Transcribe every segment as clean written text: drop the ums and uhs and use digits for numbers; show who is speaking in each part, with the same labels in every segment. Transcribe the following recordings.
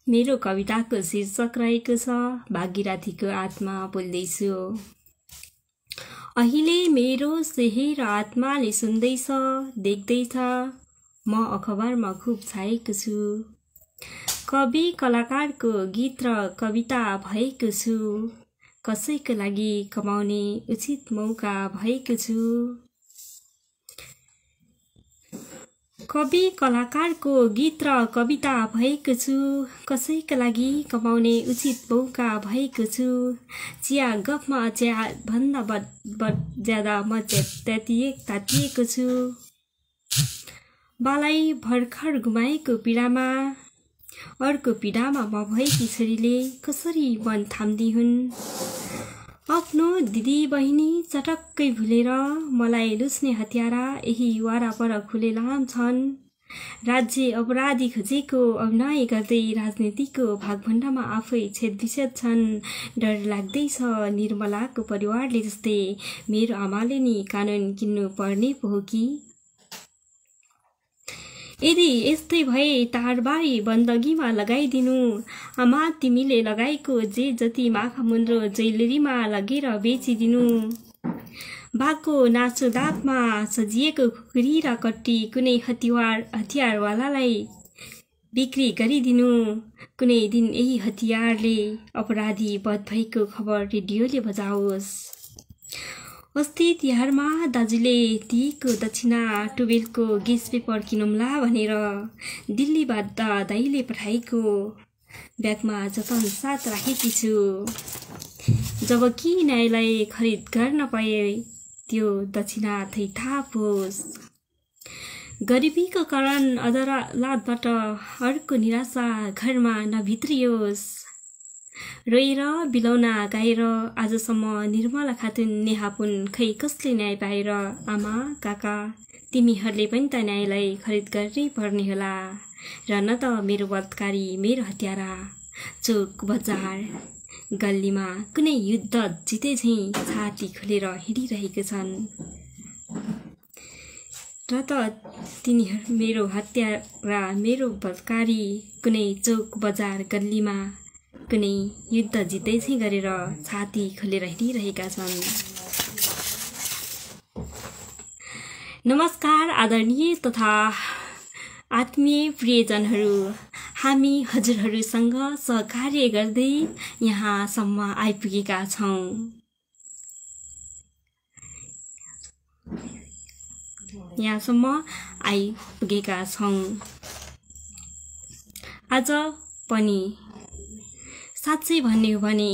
Speaker 1: मेरो कविताको शीर्षक रहेको छ भागीरथीको आत्मा बोल्दैछु। अहिले मेरो सेहेर आत्माले सुन्दैछ, देख्दैछ, म अखबारमा खुब छाएको छु। कवि कलाकारको गीत र कविता भएको छु, कसैको लागि कमाउने उचित मौका भएको छु। कवि कलाकारको गीत र कविता भएको छु, कसैका लागि कमाउने उचित मौका भएको छु। चिया गफमा चिया भन्दा ज्यादा म तातिएको छु। बालाई भर्खर गुमाएको पीडामा, अर्को पीडामा म भएकी छोरीले कसरी मन थाम्दी हुन्। आफ्नो दिदी बहिनी चटक्कै भुलेर मलाई लुच्ने हत्यारा यही वरपर खुलेलाम छन्। राज्य अपराधी खोजेको अभिनय गर्दै राजनीतिको भागभण्डामा आफै छेदविच्छेद छन्। डर लाग्दैछ निर्मलाको परिवारले जस्तै मेरो आमाले नि कानुन किन्नु पर्ने पो हो कि। यदि यस्तै भए तारबारी बन्दगीमा लगाइदिनु। आमा तिमीले लगाएको जे जति माखा मुन्द्रो ज्वेलरीमा लगेर बेचिदिनु। बाघको नाचो दाँतमा सजिएको खुकुरी र कट्टी कुनै हतियारवालालाई बिक्री गरिदिनु। कुनै दिन यही हतियारले अपराधी वध भएको खबर रेडियोले बजाओस्। अस्ति तिहारमा दाजुले दिएको दक्षिणा टुबेलको गेस पेपर किनौँला भनेर दिल्लीबाट दाइले पठाएको ब्यागमा जतन साथ राखेकी छु। जबकि न्यायलाई खरिद गर्न पाए त्यो दक्षिणा थैथाप होस्। गरिबीको कारण अदालतबाट अर्को निराशा घरमा नभित्रियोस्। रोएर बिलौना गाएर आजसम्म निर्मला खातुन नेहापुन खै कसले न्याय पाएर। आमा काका तिमीहरूले पनि त न्यायलाई खरिद गर्नै पर्ने होला र न त मेरो बलात्कारी मेरो हत्यारा चोक बजार गल्लीमा कुनै युद्ध जिते झैँ छाती खोलेर हिँडिरहेका छन् र त तिनीहरू मेरो हत्यारा मेरो बलात्कारी कुनै चोक बजार गल्लीमा कुनै युद्ध जित्दै चाहिँ गरेर छाती खोलेर हिँडिरहेका छन्। नमस्कार आदरणीय तथा आत्मीय प्रियजनहरू, हामी हजुरहरूसँग सहकार्य गर्दै यहाँसम्म आइपुगेका छौँ। आज पनि साँच्चै भन्ने हो भने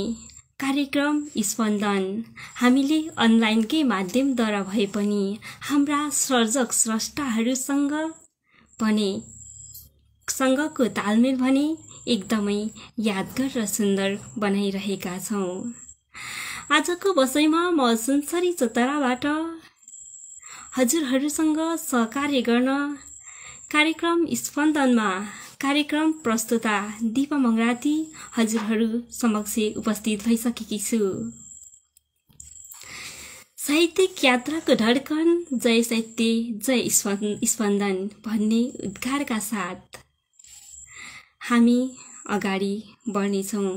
Speaker 1: कार्यक्रम स्पन्दन हामीले अनलाइनकै माध्यमद्वारा भए पनि हाम्रा सर्जक स्रष्टाहरूसँगको तालमेल भने एकदमै यादगार र सुन्दर बनाइरहेका छौँ। आजको बसाइमा म सुनसरी चतराबाट हजुरहरूसँग सहकार्य गर्न कार्यक्रम स्पन्दनमा कार्यक्रम प्रस्तुता दिपा मङ्गराती हजुरहरू समक्ष उपस्थित भइसकेकी छु। साहित्यिक यात्राको धड्कन जय साहित्य जय स्पन्दन भन्ने उद्गारका साथ हामी अगाडि बढ्नेछौँ।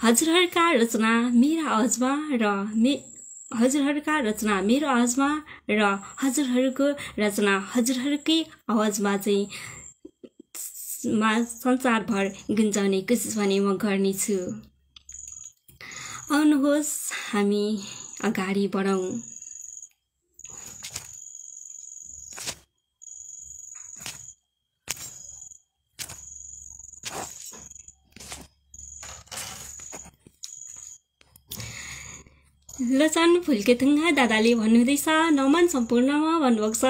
Speaker 1: हजुरहरूका रचना मेरो आवाजमा र हजुरहरूको रचना हजुरहरूकै आवाजमा चाहिँ संसारभर गुन्जाउने कोसिस भने म गर्नेछु। आउनुहोस् हामी अगाडि बढौँ। लचन फुल्केथुङ्गा दादाले भन्नुहुँदैछ नमन सम्पूर्णमा भन्नुभएको छ।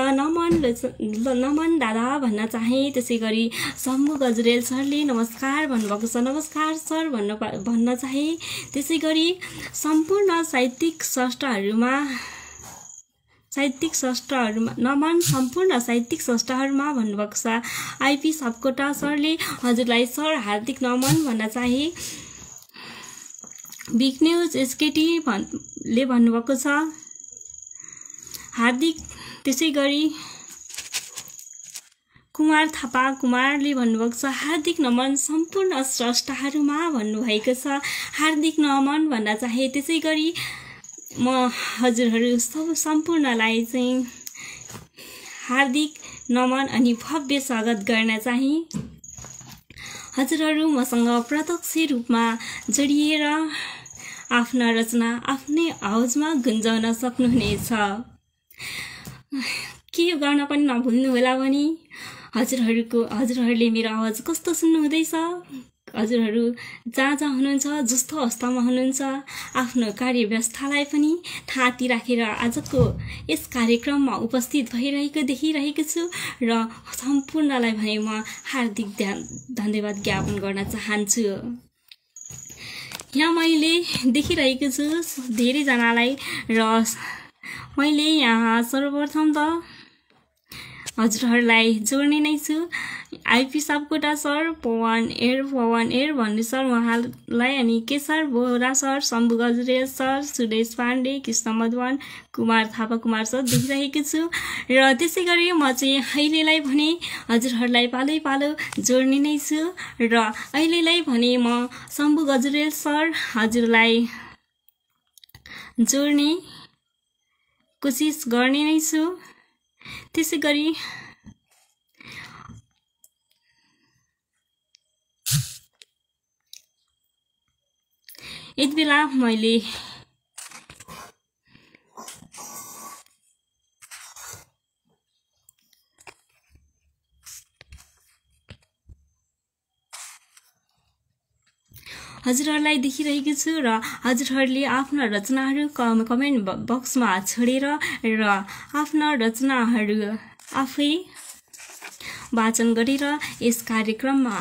Speaker 1: नमन दादा भन्न चाहे। त्यसै गरी शम्भु गजरेल सरले नमस्कार भन्नुभएको छ। नमस्कार सर भन्न चाहे। त्यसै गरी सम्पूर्ण साहित्यिक स्रष्टाहरूमा नमन सम्पूर्ण साहित्यिक स्रष्टाहरूमा भन्नुभएको छ। आइपी सापकोटा सरले हजुरलाई सर हार्दिक नमन भन्न चाहे। बिग न्युज एसकेटी ले भन्नुभएको छ हार्दिक। त्यसै गरी कुमार थापा कुमारले भन्नुभएको छ हार्दिक नमन सम्पूर्ण स्रष्टाहरूमा भन्नुभएको छ। हार्दिक नमन भन्न चाहे। त्यसै गरी म हजुरहरू सम्पूर्णलाई चाहिँ हार्दिक नमन अनि भव्य स्वागत गर्न चाहे। हजुरहरू मसँग प्रत्यक्ष रूपमा जोडिएर आफ्ना रचना आफ्नै आवाजमा गुन्जाउन सक्नुहुनेछ। के गर्न पनि नभुल्नु होला भने हजुरहरूले मेरो आवाज कस्तो सुन्नुहुँदैछ, हजुरहरू जहाँ हुनुहुन्छ, जस्तो अवस्थामा हुनुहुन्छ, आफ्नो कार्य व्यवस्थालाई पनि थाती राखेर आजको यस कार्यक्रममा उपस्थित भइरहेको देखिरहेको छु र सम्पूर्णलाई भने म हार्दिक धन्यवाद ज्ञापन गर्न चाहन्छु। यहाँ मैले देखिरहेको छु धेरैजनालाई र मैले यहाँ सर्वप्रथम त हजुरहरूलाई जोड्ने नै छु। आइपी सापकोटा सर, पवन एर भन्ने सर उहाँलाई, अनि Keshar Bohara sir, Shambhu Gajrel sir, Suresh Pandey, Krishna Madhwan, Kumar Thapa Kumar sir देखिरहेको छु। र त्यसै गरी म चाहिँ अहिलेलाई भने हजुरहरूलाई पालै पालो जोड्ने नै छु र अहिलेलाई भने म शम्भु गजरेल सर हजुरलाई जोड्ने कोसिस गर्ने नै छु। त्यसै गरी यति बेला मैले हजुरहरूलाई देखिरहेको छु र हजुरहरूले आफ्ना रचनाहरू कमेन्ट बक्समा छोडेर र आफ्ना रचनाहरू आफै वाचन गरेर यस कार्यक्रममा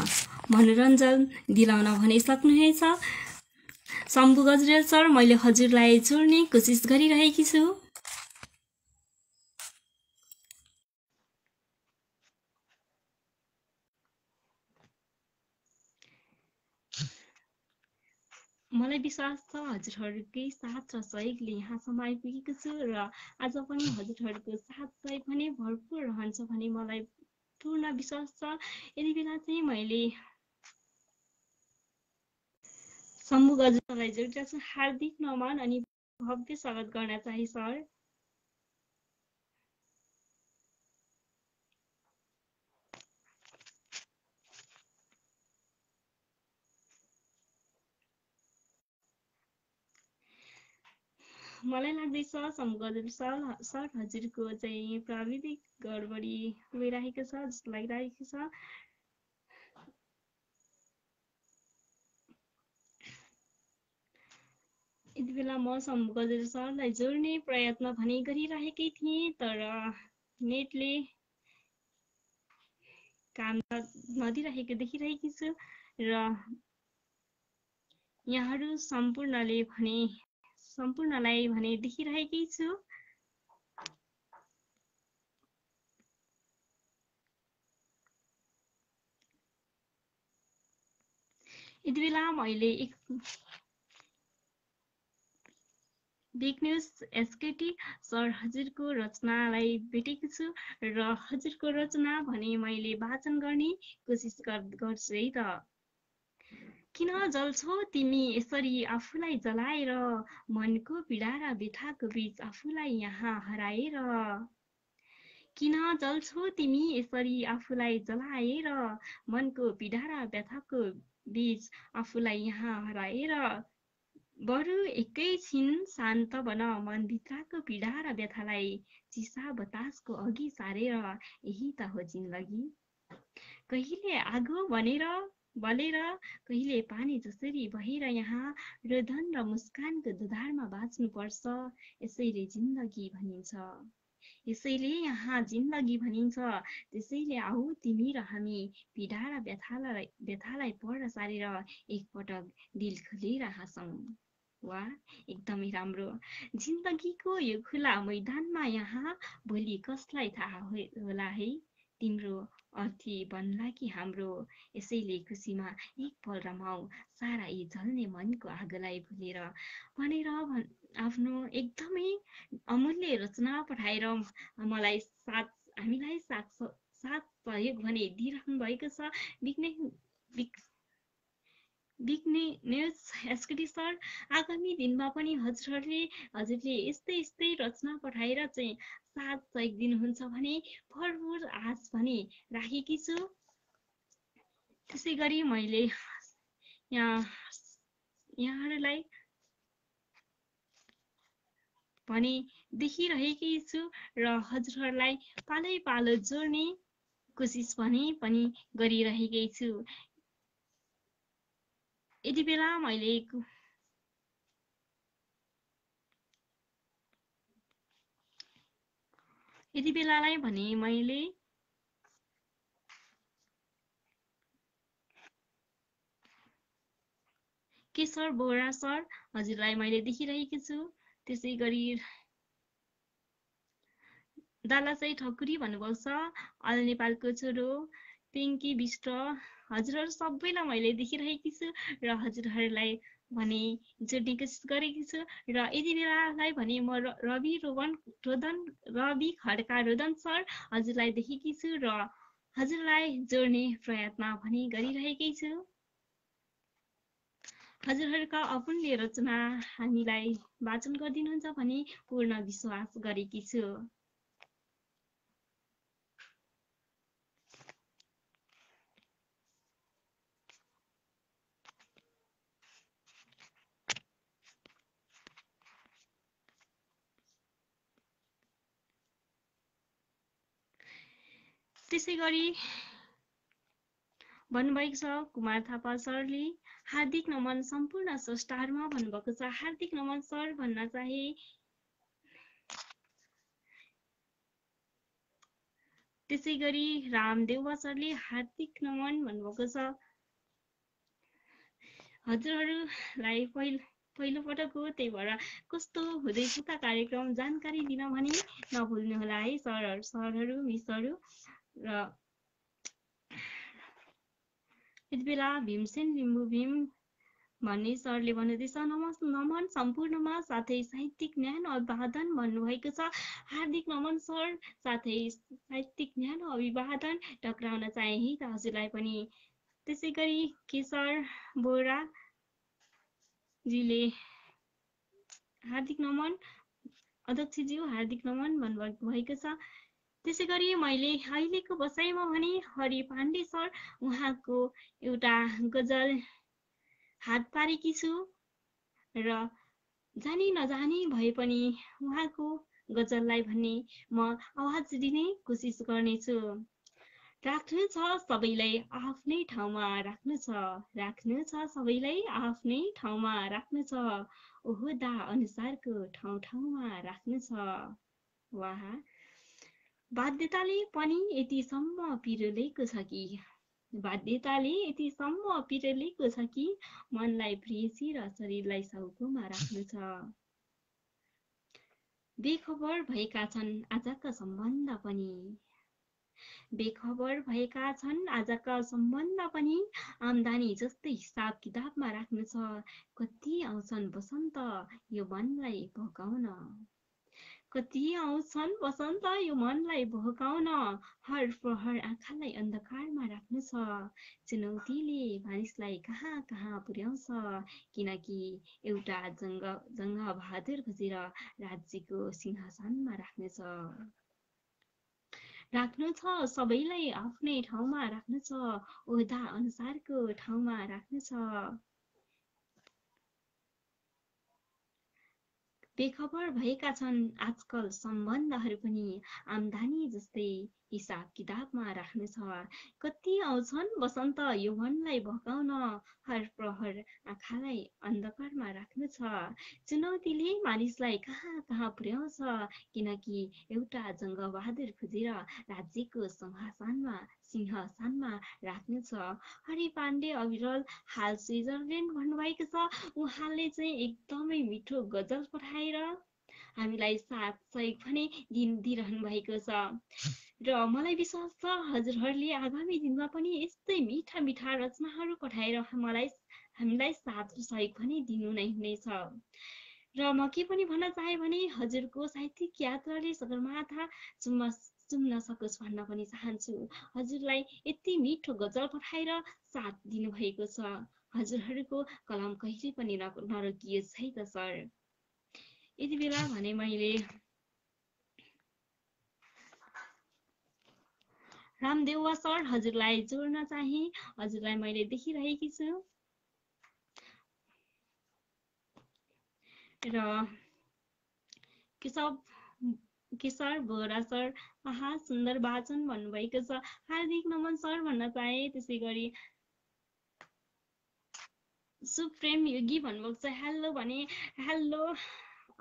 Speaker 1: मनोरञ्जन दिलाउन भने सक्नुहुनेछ। शम्भु गजरेल सर, मैले हजुरलाई जोड्ने कोसिस गरिरहेकी छु। मलाई विश्वास छ हजुरहरूकै साथ र सहयोगले यहाँसम्म आइपुगेको छु र आज पनि हजुरहरूको साथ सहयोग भने भरपुर रहन्छ भन्ने मलाई पूर्ण विश्वास छ। यति बेला चाहिँ मैले शम्भु गजरेललाई जोडेका छु। हार्दिक नमन अनि भव्य स्वागत गर्न चाहे सर। मलाई लाग्दैछ शम्भु गजरेल सर हजुरको चाहिँ प्राविधिक गडबडी भइरहेको छ जस्तो लागिरहेको छ। यति बेला म शम्भु गजरेल सरलाई जोड्ने प्रयत्न भने गरिरहेकै थिएँ, तर नेटले काम नदिइरहेको देखिरहेकी छु र यहाँहरू सम्पूर्णलाई भने देखिरहेकै छु। यति बेला मैले बिग न्युज एसकेटी सर हजुरको रचनालाई भेटेको छु र हजुरको रचना भने मैले वाचन गर्ने कोसिस गर्छु है त। किन जल्छौ तिमी यसरी आफूलाई जलाएर, मनको पीडा र व्यथाको बीच आफूलाई यहाँ हराएर। किन जल्छौ तिमी यसरी आफूलाई जलाएर, मनको पीडा र व्यथाको बीच आफूलाई यहाँ हराएर। बरु एकैछिन शान्त बन, मनभित्रको पीडा र व्यथालाई चिसा बतासको अघि सारेर। यही त हो जिन्दगी। कहिले आगो बलेर, कहिले पानी जसरी बहेर यहाँ रोदन र मुस्कानको दुधारमा बाँच्नु पर्छ। यसैले जिन्दगी भनिन्छ, यसैले यहाँ जिन्दगी भनिन्छ। त्यसैले आऊ तिमी र हामी पीडा र व्यथालाई पर सारेर एकपटक दिल खोलेर हाँसौँ। वाह, एकदमै राम्रो। जिन्दगीको यो खुला मैदानमा यहाँ भोलि कसलाई थाहा होला है, तिम्रो अर्थी बन्ला कि हाम्रो। यसैले खुसीमा एक पल रमाऊ, सारा यी जल्ने मनको आगोलाई भुलेर भनेर आफ्नो एकदमै अमूल्य रचना पठाएर हामीलाई साथ साथ सहयोग भने दिइराख्नु भएको छ। विघ्नेश एसकेटी सर, आगामी दिनमा पनि हजुरले यस्तै रचना पठाएर चाहिँ साथ सहयोग दिनुहुन्छ भने भरपुर आश भने राखेकी छु। त्यसै गरी मैले यहाँहरूलाई भने देखिरहेकी छु र हजुरहरूलाई पालै जोड्ने कोसिस भने पनि गरिरहेकै छु। यति बेलालाई भने मैले केशर बोरा सर हजुरलाई मैले देखिरहेकी छु। त्यसै गरी दालासाई ठकुरी भन्नुभएको छ, अल नेपालको छोरो पिङ्की विष्ट, हजुरहरू सबैलाई मैले देखिरहेकी छु र हजुरहरूलाई भने जोड्ने कोसिस गरेकी छु। र यति बेलालाई भने म रवि खड्का रोदन सर हजुरलाई देखेकी छु र हजुरलाई जोड्ने प्रयत्न पनि गरिरहेकै छु। हजुरहरूका अमूल्य रचना हामीलाई वाचन गरिदिनुहुन्छ भने पूर्ण विश्वास गरेकी छु। त्यसै गरी भन्नुभएको छ कुमार थापा सरले, हार्दिक नमन सम्पूर्ण स्रष्टाहरूमा भन्नुभएको छ। हार्दिक नमन सर भन्न चाहे त्यसै गरी रामदेव सरले हार्दिक नमन भन्नुभएको छ। हजुरहरूलाई पहिलो पटक हो, त्यही भएर कस्तो हुँदैछ त कार्यक्रम जानकारी दिन भने नभुल्नुहोला है सरहरू मिसहरू। र यति बेला भीमसेन लिम्बू भीम भन्ने सरले भन्नुहुँदैछ, नमन सम्पूर्णमा साथै साहित्यिक ज्ञान अभिवादन भन्नुभएको छ। हार्दिक नमन सर साथै साहित्यिक ज्ञान अभिवादन टक्राउन चाहे है त हजुरलाई पनि। त्यसै गरी केशर बोराजीले हार्दिक नमन, अध्यक्षज्यू हार्दिक नमन भन्नुभएको छ। त्यसै गरी मैले अहिलेको बसाइमा भने हरि पाण्डे सर उहाँको एउटा गजल हात पारेकी छु र जानी नजानी भए पनि उहाँको गजललाई भन्ने म आवाज दिने कोसिस गर्नेछु। राख्नु छ सबैलाई आफ्नै ठाउँमा राख्नु छ, राख्नु छ सबैलाई आफ्नै ठाउँमा राख्नु छ, ओहदा अनुसारको ठाउँमा राख्नु छ। वाह, बाध्यताले पनि यतिसम्म पिरोलेको छ कि, बाध्यताले यतिसम्म पिरोलेको छ कि मनलाई प्रेसी र शरीरलाई साउकोमा राख्नु छ। बेखबर भएका छन् आजका सम्बन्ध पनि, बेखबर भएका छन् आजका सम्बन्ध पनि, आम्दानी जस्तै हिसाब किताबमा राख्नु छ। कति आउँछन् बसन्त यो मनलाई भकाउन, कति आउँछन् बसन्त यो मनलाई भकाउन, हर प्रहर आँखालाई अन्धकारमा राख्नु छ। चुनौतीले मानिसलाई कहाँ कहाँ पुर्याउँछ, किनकि एउटा जङ्ग बहादुर खोजेर राज्यको सिंहासनमा राख्नु छ। राख्नु छ सबैलाई आफ्नै ठाउँमा राख्नु छ, ओहदा अनुसारको ठाउँमा राख्नु छ। बेखबर भएका छन् आजकल सम्बन्धहरू पनि, आम्दानी जस्तै हिसाब किताबमा राख्नु छ। कति आउँछन् बसन्त यो मनलाई भकाउन, हर प्रहर आँखालाई अन्धकारमा राख्नु छ। चुनौतीले मानिसलाई कहाँ कहाँ पुर्याउँछ, किनकि एउटा जङ्गबहादुर खोजेर राज्यको सिंहासनमा राख्नु छ। हरि पाण्डे अविरल हाल स्विजरल्यान्ड भन्नुभएको छ। उहाँले चाहिँ एकदमै मिठो गजल पठाएर हामीलाई साथ सहयोग पनि दिइरहनु भएको छ र मलाई विश्वास छ हजुरहरूले आगामी दिनमा पनि यस्तै मिठा मिठा रचनाहरू पठाएर हामीलाई साथ सहयोग पनि दिनु नै हुनेछ। र म के पनि भन्न चाहे भने हजुरको साहित्यिक यात्राले सगरमाथा सुन्न सकोस् भन्न पनि चाहन्छु। हजुरलाई यति मिठो गजल पठाएर साथ दिनुभएको छ। हजुरहरूको कलम कहिले पनि नरोकियोस् है त सर। यति बेला भने मैले रामदेव सर हजुरलाई जोड्न चाहे। हजुरलाई मैले देखिरहेकी छु र केशर बोरा सर आहा सुन्दर वाचन भन्नुभएको छ। हार्दिक नमन सर भन्न चाहे। त्यसै गरी सुप्रेम योगी भन्नुभएको छ हेलो भने हेलो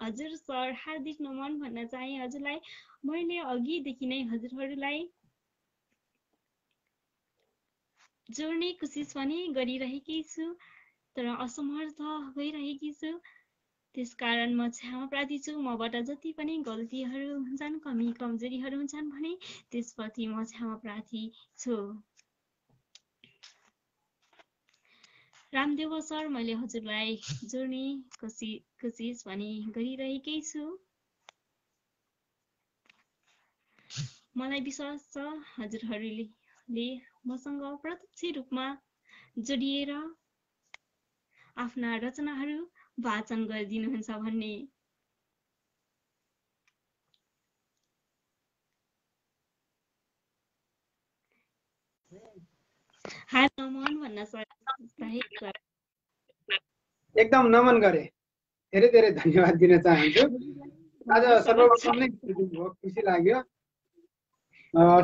Speaker 1: हजुर सर हार्दिक नमन भन्न चाहे। हजुरलाई मैले अघिदेखि नै हजुरहरूलाई जोड्ने कोसिस पनि गरिरहेकी छु तर असमर्थ भइरहेकी छु। त्यसकारण म क्षमा प्रार्थी छु। मबाट जति पनि गल्तीहरू हुन्छन् कमी कमजोरीहरू हुन्छन् भने त्यसप्रति म क्षमा प्रार्थी छु। रामदेव सर मैले हजुरलाई जोड्ने कोसिस पनि गरिरहेकै छु। मलाई विश्वास छ हजुरहरूले मसँग प्रत्यक्ष रूपमा जोडिएर आफ्ना रचनाहरू वाचन गरिदिनुहुन्छ भन्ने। नमन भन्न चाहेको
Speaker 2: एकदम नमन गरे। धेरै धेरै धन्यवाद दिन चाहन्छु। आज सर्वप्रथम नै खुसी लाग्यो।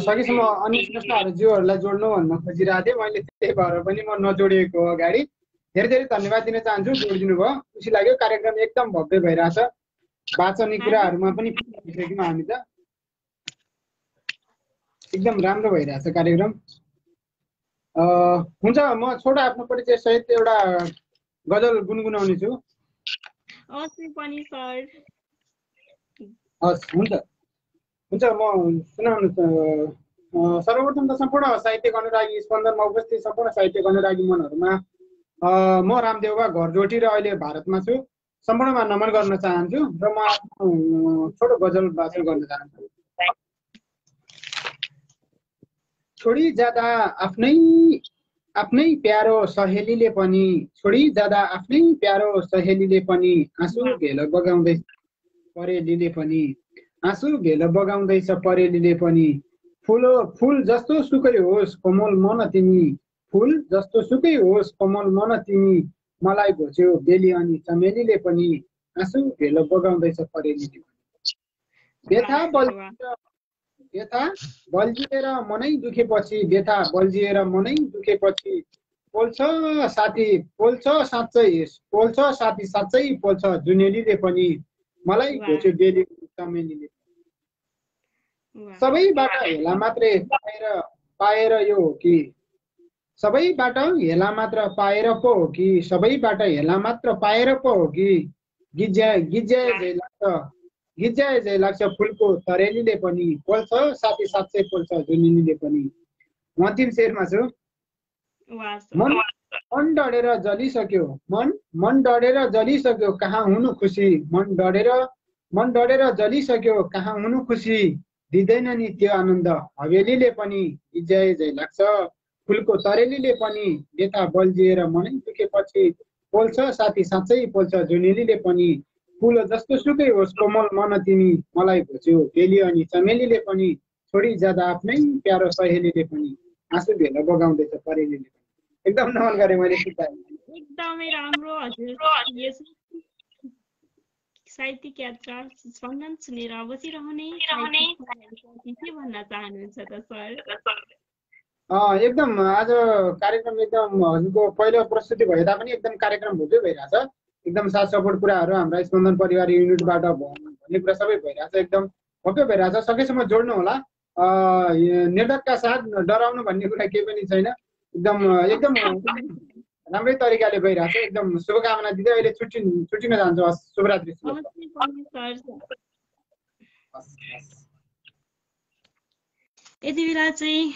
Speaker 2: सकेसम्म अन्य श्रेष्ठज्यूहरूलाई जोड्नु भन्न खोजिरहेको थिएँ मैले, त्यही भएर पनि म नजोडिएको अगाडि। धेरै धेरै धन्यवाद दिन चाहन्छु, जोडिदिनु भयो, खुसी लाग्यो। कार्यक्रम एकदम भव्य भइरहेछ। वाचनिक कुराहरूमा पनि भइसक्यौँ हामी त। एकदम राम्रो भइरहेछ कार्यक्रम। हुन्छ म छोटो आफ्नो परिचय सहित एउटा गजल गुनगुनाउने छु। हस् हुन्छ हुन्छ म सुनाउनु। सर्वप्रथम त सम्पूर्ण साहित्यिक अनुरागी स्पन्दनमा उपस्थित सम्पूर्ण साहित्यिक अनुरागी मनहरूमा म रामदेवबा घरजोटी र अहिले भारतमा छु सम्पूर्णमा नमन गर्न चाहन्छु र म आफ्नो छोटो गजल वाचन गर्न चाहन्छु। छोडी जाँदा आफ्नै प्यारो सहेलीले पनि, छोडी जाँदा आफ्नै प्यारो सहेलीले पनि आँसु भेल बगाउँदैछ परेलीले पनि, आँसु भेल बगाउँदैछ परेलीले पनि। फुल जस्तो सुकै होस् कोमल मन तिमी, फुल जस्तो सुकै होस् कोमल मन तिमी, मलाई घोच्यो बेली अनि चमेलीले पनि आँसु भेल बगाउँदैछ परेलीले पनि। व्यथा बल्झिएर मनै दुखेपछि, व्यथा बल्झिएर मनै दुखेपछि पोल्छ साथी साँच्चै पोल्छ जुनेलीले पनि, मलाई घोच्यो बेली चमेलीले। सबैबाट हेला मात्रै पाएर यो हो कि, सबैबाट हेला मात्र पाएर पो हो कि, सबैबाट हेला मात्र पाएर पो हो कि, गिज्जाए जै लाग्छ फुलको तरेलीले पनि पोल्छ साथी साँच्चै पोल्छ जुनेलीले पनि। म अन्तिम शेरमा छु। मन डढेर जलिसक्यो, मन डढेर जलिसक्यो कहाँ हुनु खुसी, मन डढेर जलिसक्यो कहाँ हुनु खुसी, दिँदैन नि त्यो आनन्द हवेलीले पनि, गिज्जाए जै लाग्छ फुलको तरेलीले पनि, व्यथा बल्झिएर मनै दुखेपछि पोल्छ साथी साँच्चै पोल्छ जुनेलीले पनि। फुल जस्तो सुकै होस् कोमल मन तिमी, मलाई घोच्यो बेली अनि चमेलीले पनि, छोडी जाँदा आफ्नै प्यारो सहेलीले पनि आँसु भेल बगाउँदैछ परेलीले पनि। एकदम नमन गरे मैले।
Speaker 1: एकदमै राम्रो हजुर। साहित्यिक यात्रा स्पन्दन सुनेर बसिरहने के भन्न चाहनुहुन्छ त सर?
Speaker 2: एकदम आज कार्यक्रम एकदम हजुरको पहिलो प्रस्तुति भए तापनि एकदम कार्यक्रम भव्य भइरहेछ। एकदम साथ सपोर्ट कुराहरू हाम्रा स्पन्दन परिवार युनिटबाट भन्ने कुरा सबै भइरहेछ, एकदम भव्य भइरहेछ। सकेसम्म जोड्नु होला। निर्धक्का साथ डराउनु भन्ने कुरा केही पनि छैन। एकदम राम्रै तरिकाले गइरहेछ। एकदम शुभकामना दिँदै अहिले छुट्टिन जान्छु। शुभरात्रि।
Speaker 1: यति बेला चाहिँ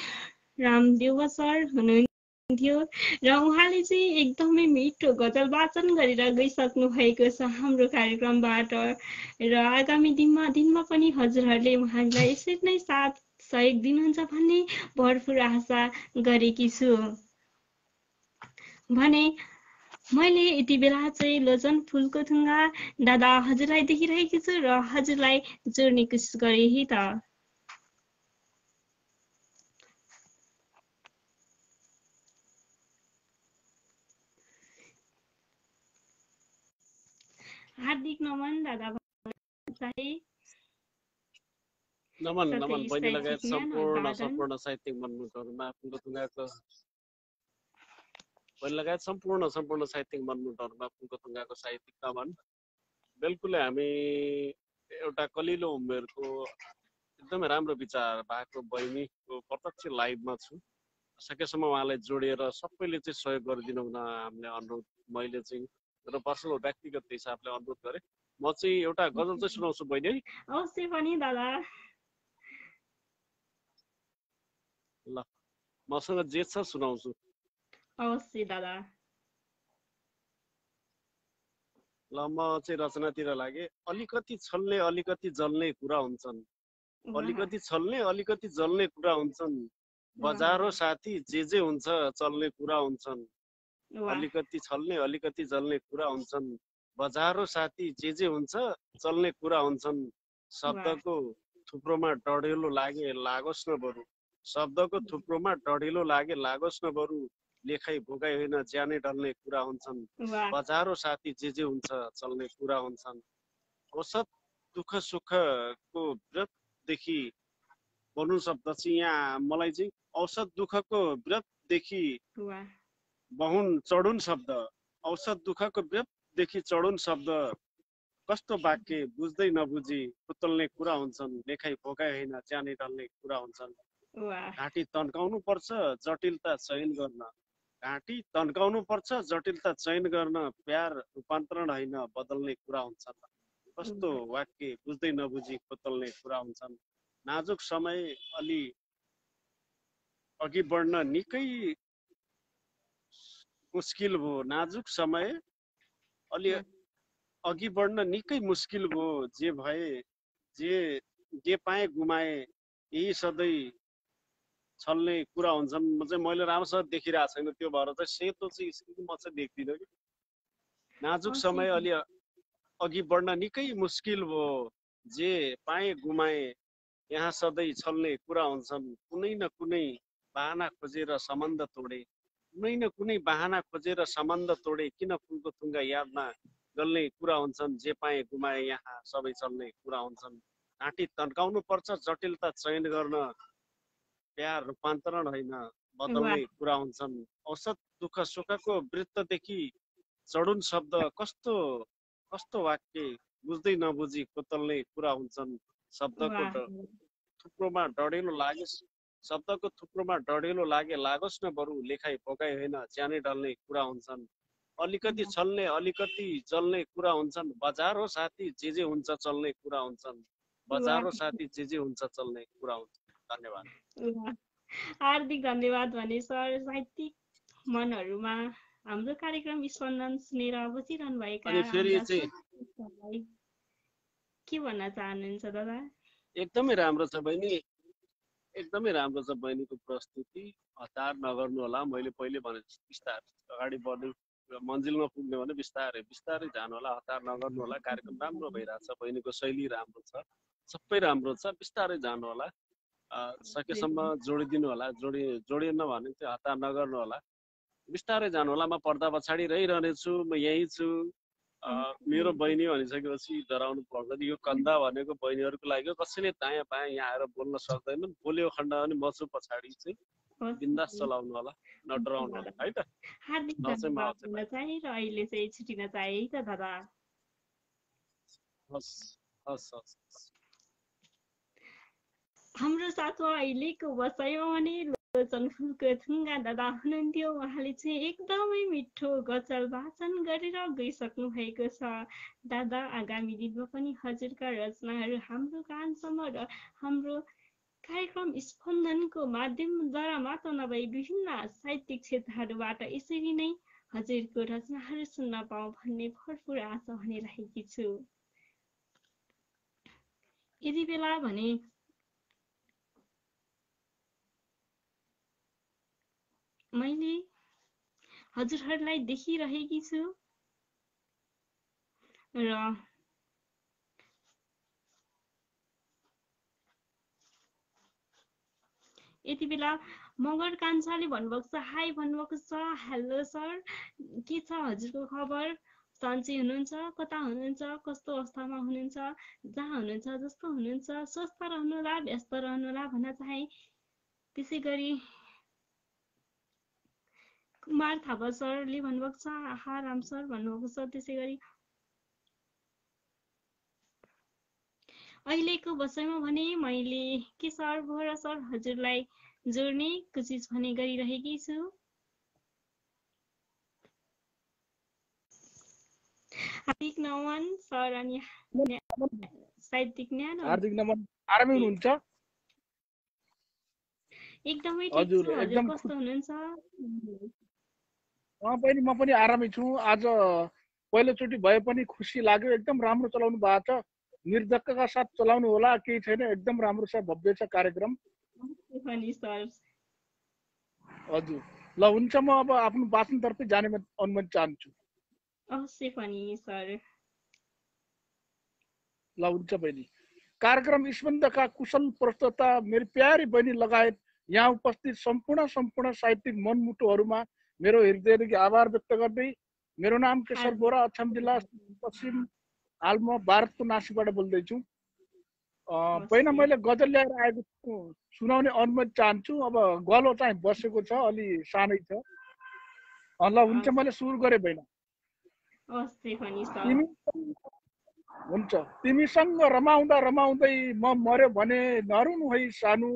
Speaker 1: रामदेव सर हुनुहुन्थ्यो र उहाँले चाहिँ एकदमै मिठो गजल वाचन गरेर गइसक्नु भएको छ हाम्रो कार्यक्रमबाट र आगामी दिनमा पनि हजुरहरूले उहाँलाई यसरी नै साथ सहयोग दिनुहुन्छ भन्ने भरपुर आशा गरेकी छु भने मैले यति बेला चाहिँ लोचन फुलको थुङ्गा दादा हजुरलाई देखिरहेकी छु र हजुरलाई जोड्ने कोसिस गरेँ है त। हार्दिक नमन दादा
Speaker 3: नमन नमन बहिनी लगायत सम्पूर्ण साहित्यिक मनमुटहरूमा फुलको थुङ्गाको बहिनी लगायत सम्पूर्ण साहित्यिक मनमुटहरूमा फुलको थुङ्गाको साहित्यिक नमन। बिल्कुलै हामी एउटा कलिलो उमेरको एकदमै राम्रो विचार भएको बहिनीको प्रत्यक्ष लाइभमा छु। सकेसम्म उहाँलाई जोडिएर सबैले चाहिँ सहयोग गरिदिनु हुन हामीले अनुरोध मैले चाहिँ मेरो पर्सनल व्यक्तिगत हिसाबले अनुरोध गरेँ। म चाहिँ एउटा गजल चाहिँ सुनाउँछु बहिनी है।
Speaker 1: अवश्य पनि दादा।
Speaker 3: ल मसँग जे छ सुनाउँछु।
Speaker 1: अवश्य दादा।
Speaker 3: ल म चाहिँ रचनातिर लागे। अलिकति छल्ने अलिकति जल्ने कुरा हुन्छन्, अलिकति छल्ने अलिकति जल्ने कुरा हुन्छन्, बजार हो साथी जे हुन्छ चल्ने कुरा हुन्छन्। अलिकति छल्ने अलिकति जल्ने कुरा हुन्छन्, बजार हो साथी जे हुन्छ चल्ने कुरा हुन्छन्। शब्दको थुप्रोमा डढेलो लागे लागोस् न बरु, शब्दको थुप्रोमा डढेलो लागे लागोस् न बरु, लेखाइ भोगाइ होइन ज्यानै ढल्ने कुरा हुन्छन्। बजार हो साथी जे हुन्छ चल्ने कुरा हुन्छन्। औसत दुःख सुखको विरतदेखि भन्नु शब्द चाहिँ यहाँ मलाई चाहिँ औसत दुःखको विरतदेखि बहुन चढुन शब्द, औसत दुःखको विरतदेखि चढुन शब्द, कस्तो वाक्य बुझ्दै नबुझी पुतल्ने कुरा हुन्छन्। लेखाइ भोगाइ होइन ज्यानै ढल्ने कुरा हुन्छन्। घाँटी तन्काउनु पर्छ जटिलता चयन गर्न, घाँटी तन्काउनु पर्छ जटिलता चयन गर्न, प्यार रूपान्तरण होइन बदल्ने कुरा हुन्छन्। कस्तो वाक्य बुझ्दै नबुझी पुतल्ने कुरा हुन्छन्। नाजुक समय अलि अघि बढ्न निकै मुस्किल भयो, नाजुक समय अलि अघि बढ्न निकै मुस्किल भयो। जे भए जे पाएँ गुमाएँ यही सधैँ छल्ने कुरा हुन्छन्। म चाहिँ मैले राम्रोसँग देखिरहेको छैन, त्यो भएर चाहिँ सेतो चाहिँ म चाहिँ देख्दिनँ कि। नाजुक समय अलि अघि बढ्न निकै मुस्किल भयो, जे पाएँ गुमाएँ यहाँ सधैँ छल्ने कुरा हुन्छन्। कुनै न कुनै बहाना खोजेर सम्बन्ध तोडे, कुनै न कुनै बहाना खोजेर सम्बन्ध तोडे, किन फुलको थुङ्गा यादमा गल्ने कुरा हुन्छन्। जे पाएँ गुमाएँ यहाँ सबै चल्ने कुरा हुन्छन्। घाँटी तन्काउनु पर्छ जटिलता चयन गर्न, प्यार रूपान्तरण होइन बदल्ने कुरा हुन्छन्। औसत दुःख सुखको वृत्तदेखि चढुन शब्द, कस्तो कस्तो वाक्य बुझ्दै नबुझी पुतल्ने कुरा हुन्छन्। शब्दको थुप्रोमा डढेलो लागे, शब्दको थुप्रोमा डढेलो लागे लागोस् न बरु, लेखाइ भोगाइ होइन ज्यानै ढल्ने कुरा हुन्छन्। अलिकति छल्ने अलिकति जल्ने कुरा हुन्छन्, बजार हो साथी जे हुन्छ चल्ने कुरा हुन्छन्। बजार हो साथी जे हुन्छ चल्ने कुरा हुन्छ। धन्यवाद।
Speaker 1: हार्दिक धन्यवाद भने सर। साहित्यिक मनहरूमा हाम्रो कार्यक्रम स्पन्दन सुनेर बसिरहनु भएका के भन्न चाहनुहुन्छ दादा?
Speaker 3: एकदमै राम्रो छ बहिनी, एकदमै राम्रो छ बहिनीको प्रस्तुति। हतार नगर्नु होला, मैले पहिले भने बिस्तारै अगाडि बढ्ने मन्जिलमा पुग्ने भने बिस्तारै बिस्तारै जानु होला, हतार नगर्नु होला। कार्यक्रम राम्रो भइरहेछ, बहिनीको शैली राम्रो छ, सबै राम्रो छ, बिस्तारै जानु होला। सकेसम्म जोडिदिनु होला, जोडिएन भने चाहिँ हतार नगर्नु होला, बिस्तारै जानु होला। म पर्दा पछाडि रहिरहनेछु, म यहीँ छु। मेरो बहिनी भनिसकेपछि डराउनु पर्दैन। यो कन्दा भनेको बहिनीहरूको लागि हो, कसैले दायाँ बायाँ यहाँ आएर बोल्न सक्दैनन्। बोल्यो खण्ड अनि म छु पछाडि चाहिँ, बिन्दास चलाउनु होला, नडराउनु होला है त।
Speaker 1: हार्दिक धन्यवाद दिन चाहे र अहिले चाहिँ छुटिन चाहे है त दादा।
Speaker 3: हस् हस् हस्।
Speaker 1: हाम्रो साथमा अहिलेको बसाइमा भने लोचन फुलको थुङ्गा दादा हुनुहुन्थ्यो। उहाँले चाहिँ एकदमै मिठो गजल वाचन गरेर गइसक्नु भएको छ। दादा आगामी दिनमा पनि हजुरका रचनाहरू हाम्रो कानसम्म र हाम्रो कार्यक्रम स्पन्दनको माध्यमद्वारा मात्र नभई विभिन्न साहित्यिक क्षेत्रहरूबाट यसरी नै हजुरको रचनाहरू सुन्न पाऊँ भन्ने भरपुर आशा भने राखेकी छु। यति बेला भने मैले हजुरहरूलाई देखिरहेकी छु र यति बेला मगर कान्छाले भन्नुभएको छ, हाई भन्नुभएको छ। हेलो सर, के छ हजुरको खबर? सन्चै हुनुहुन्छ? कता हुनुहुन्छ? कस्तो अवस्थामा हुनुहुन्छ? जहाँ हुनुहुन्छ जस्तो हुनुहुन्छ, स्वस्थ रहनुहोला, व्यस्त रहनुहोला भन्न चाहे। त्यसै गरी कुमार थापा सरले भन्नुभएको छ, आहा राम सर भन्नुभएको छ। त्यसै गरी अहिलेको बसाइमा भने मैले के सर बोहरा सर हजुरलाई जोड्ने कोसिस भने गरिरहेकी छु। हार्दिक नमन सर अनि साहित्यिक न्यानो।
Speaker 4: हार्दिक नमन। आरामै हुनुहुन्छ?
Speaker 1: एकदमै ठिक छु। हजुर कस्तो हुनुहुन्छ?
Speaker 4: म पनि आरामै छु। आज पहिलोचोटि भए पनि खुसी लाग्यो। एकदम राम्रो चलाउनु भएको छ। निर्धक्कका साथ चलाउनु होला, केही छैन। एकदम राम्रो छ, भव्य छ कार्यक्रम।
Speaker 1: सर
Speaker 4: हजुर ल हुन्छ, म अब आफ्नो वाचनतर्फै जाने अनुमति चाहन्छु।
Speaker 1: अवश्य पनि सर।
Speaker 4: ल हुन्छ बहिनी। कार्यक्रम स्पन्दका कुशल प्रस्तुता मेरो प्यारी बहिनी लगायत यहाँ उपस्थित सम्पूर्ण साहित्यिक मनमुटुहरूमा मेरो हृदयदेखि आभार व्यक्त गर्दै, मेरो नाम केशर बोरा, अछाम जिल्ला पश्चिम, हाल म भारतको नासिकबाट बोल्दैछु। पहिला मैले गजल ल्याएर आएको सुनाउने अनुमति चाहन्छु। अब गलो चाहिँ बसेको छ, अलि सानै छ। ल हुन्छ, मैले सुरु गरेँ बहिना। हुन्छ। तिमीसँग रमाउँदा रमाउँदै म मर्यो भने नरुनु है सानो,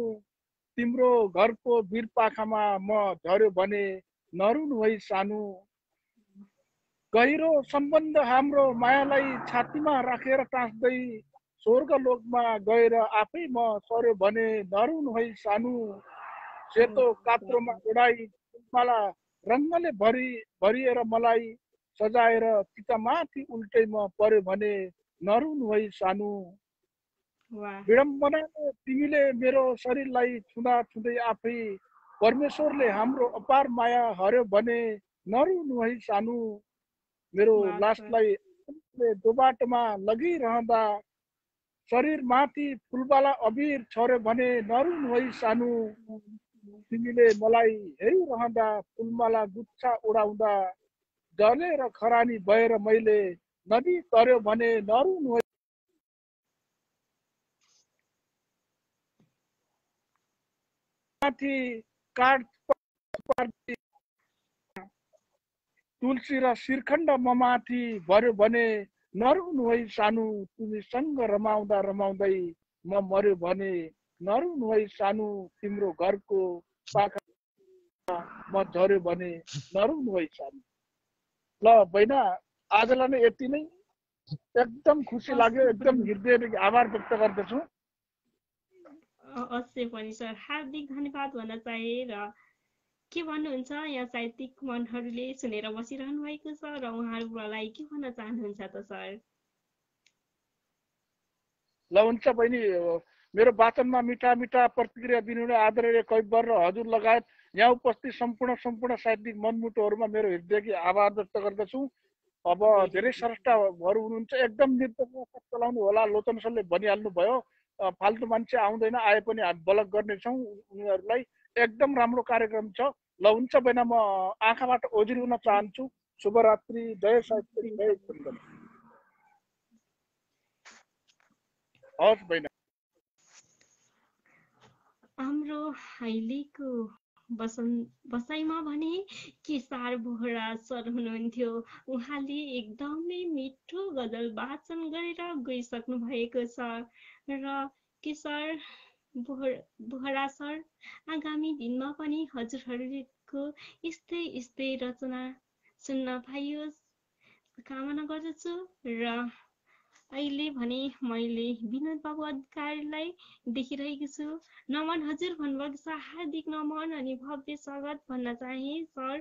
Speaker 4: तिम्रो घरको वीरपाखामा म झर्यो भने नरुनु है सानो, गहिरो सम्बन्ध हाम्रो मायालाई छातीमा राखेर टाँस्दै स्वर्ग लोकमा गएर आफै म सर्यो भने नरुनु है सानो, सेतो काप्रोमा उडाई माला रङ्गले भरिएर मलाई सजाएर चितामाथि उल्टै म पर्यो भने नरुनु है सानो, विडम्बनाले तिमीले मेरो शरीरलाई छुँदा छुँदै आफै परमेश्वरले हाम्रो अपार माया हर्यो भने नरुनु है सानो, मेरो लासलाई दोबाटोमा लगिरहँदा शरीर माथि फुलवाला अबिर छर्यो भने नरुनु है सानो, तिमीले मलाई हेरिरहँदा फुलमाला गुच्छा उडाउँदा जलेर खरानी भएर मैले नदी तर्यो भने नरुनु है। माथि काठ तुलसी र श्रीखण्ड म माथि भर्यो भने नरुनु है सानो, तिमीसँग रमाउँदा रमाउँदै म मर्यो भने नरुनु है सानो, तिम्रो घरको पाखा म झर्यो भने नरुनु है सानो। ल बहिना, आजलाई नै यति नै। एकदम खुसी लाग्यो, एकदम हृदयदेखि आभार व्यक्त गर्दछु।
Speaker 1: अवश्य पनि सर, हार्दिक धन्यवाद भन्न चाहे। र के भन्नुहुन्छ, यहाँ साहित्यिक मनहरूले सुनेर बसिरहनु भएको छ र उहाँहरूलाई के भन्न चाहनुहुन्छ त सर?
Speaker 4: ल हुन्छ बहिनी, मेरो वाचनमा मिठा मिठा प्रतिक्रिया दिनुहुने आदरणीय कविवर र हजुर लगायत यहाँ उपस्थित सम्पूर्ण साहित्यिक मनमुटुहरूमा मेरो हृदयकी आभार व्यक्त गर्दछु। अब धेरै स्रष्टाहरू हुनुहुन्छ, एकदम निर्धक्क चलाउनु होला। लोचन सरले भनिहाल्नु भयो, फाल्तु मान्छे आउँदैन, आए पनि हामी ब्लक गर्नेछौँ उनीहरूलाई। एकदम राम्रो कार्यक्रम छ। ल हुन्छ बहिना, म आँखाबाट ओझिलिन चाहन्छु। शुभरात्रि, जय साहित्य, जय चन्दन। हवस् बहिना।
Speaker 1: हाम्रो अहिलेको बसाइमा भने केशर बोहरा सर हुनुहुन्थ्यो। उहाँले एकदमै मिठो गजल वाचन गरेर गइसक्नु भएको छ र केशर बोहरा सर आगामी दिनमा पनि हजुरहरूको यस्तै रचना सुन्न पाइयोस् कामना गर्दछु। र अहिले भने मैले विनोद बाबु अधिकारीलाई देखिरहेको छु। नमन हजुर भन्नुभएको छ, हार्दिक नमन अनि भव्य स्वागत भन्न चाहे सर।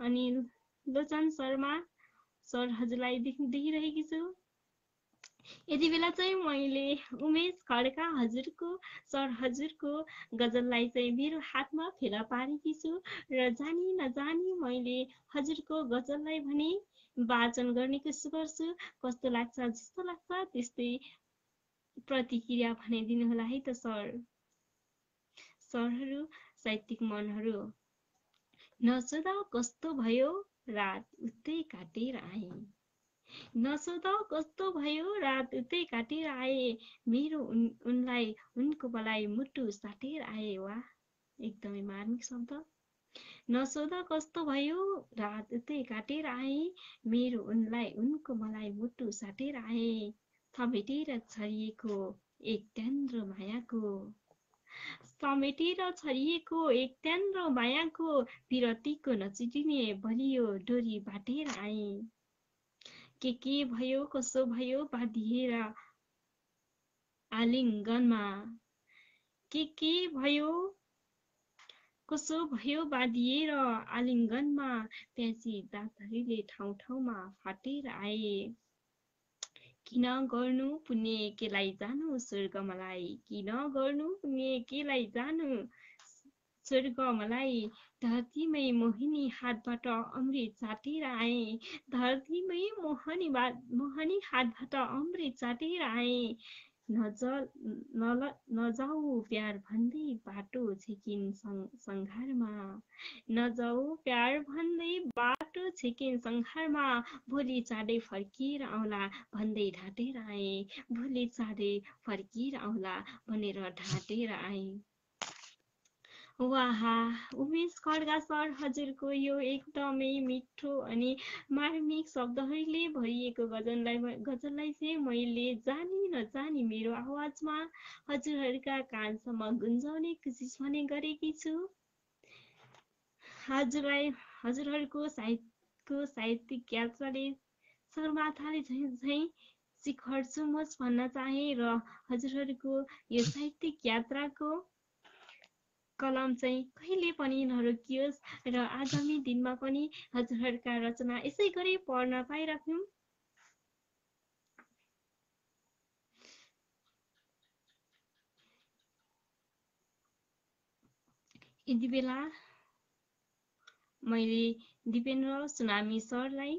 Speaker 1: अनि लोचन शर्मा सर हजुरलाई देखिरहेकी छु। यति बेला चाहिँ मैले उमेश खड्का हजुरको सर हजुरको गजललाई चाहिँ मेरो हातमा फेला पारेकी छु र जानी नजानी मैले हजुरको गजललाई भने वाचन गर्ने कोसिस गर्छु। कस्तो लाग्छ जस्तो लाग्छ त्यस्तै प्रतिक्रिया भनिदिनु होला है त सर। सरहरू साहित्यिक मनहरू, नसोधा कस्तो भयो रात उतै काटेर आए, नसोध कस्तो भयो रात उतै काटेर आए, मेरो उनलाई उनको मलाई मुटु साटेर आए। वाह, एकदमै मार्मिक शब्द। नसोध कस्तो भयो रात उतै काटेर आए, मेरो उनलाई उनको मलाई मुटु साटेर आए, समेटेर छरिएको एक त्यान्द्रो मायाको, समेटेर छरिएको एक त्यान्द्रो मायाको, पिरतीको नचिटिने बलियो डोरी बाटेर आए। के भयो कसो भयो बाँधिएर आलिङ्गनमा, के भयो कसो भयो बाँधिएर आलिङ्गनमा, प्यासी दाँतहरूले ठाउँ ठाउँमा फाटेर आए। किन गर्नु पुण्य केलाई जानु स्वर्ग मलाई, किन गर्नु पुण्य केलाई जानु स्वर्ग मलाई, धरतीमै मोहिनी हातबाट अमृत चाटेर आए, धरतीमै मोहनी हातबाट अमृत चाटेर आए। नजाऊ प्यार भन्दै बाटो छेकिन संघारमा, नजाऊ प्यार भन्दै बाटो छेकिन संघारमा, भोलि चाँडै फर्किएर आउला भन्दै ढाँटेर आए, भोलि चाँडै फर्किएर आउला भनेर ढाँटेर आए। वाह, उमेश खड्का सर हजुरको यो एकदमै मिठो अनि मार्मिक शब्दहरूले भरिएको गजललाई चाहिँ मैले जानी नजानी मेरो आवाजमा हजुरहरूका कानसम्म गुन्जाउने कोसिस भने गरेकी छु। हजुरहरूको साहित्यिक यात्राले सगरमाथाले झैँ शिखर चुमोस् भन्न चाहे र हजुरहरूको यो साहित्यिक यात्राको कलम चाहिँ कहिले पनि नरोकियोस् र आगामी दिनमा पनि हजुरहरूका रचना यसै गरी पढ्न पाइराखौँ। यति बेला मैले दिपेन्द्र सुनामी सरलाई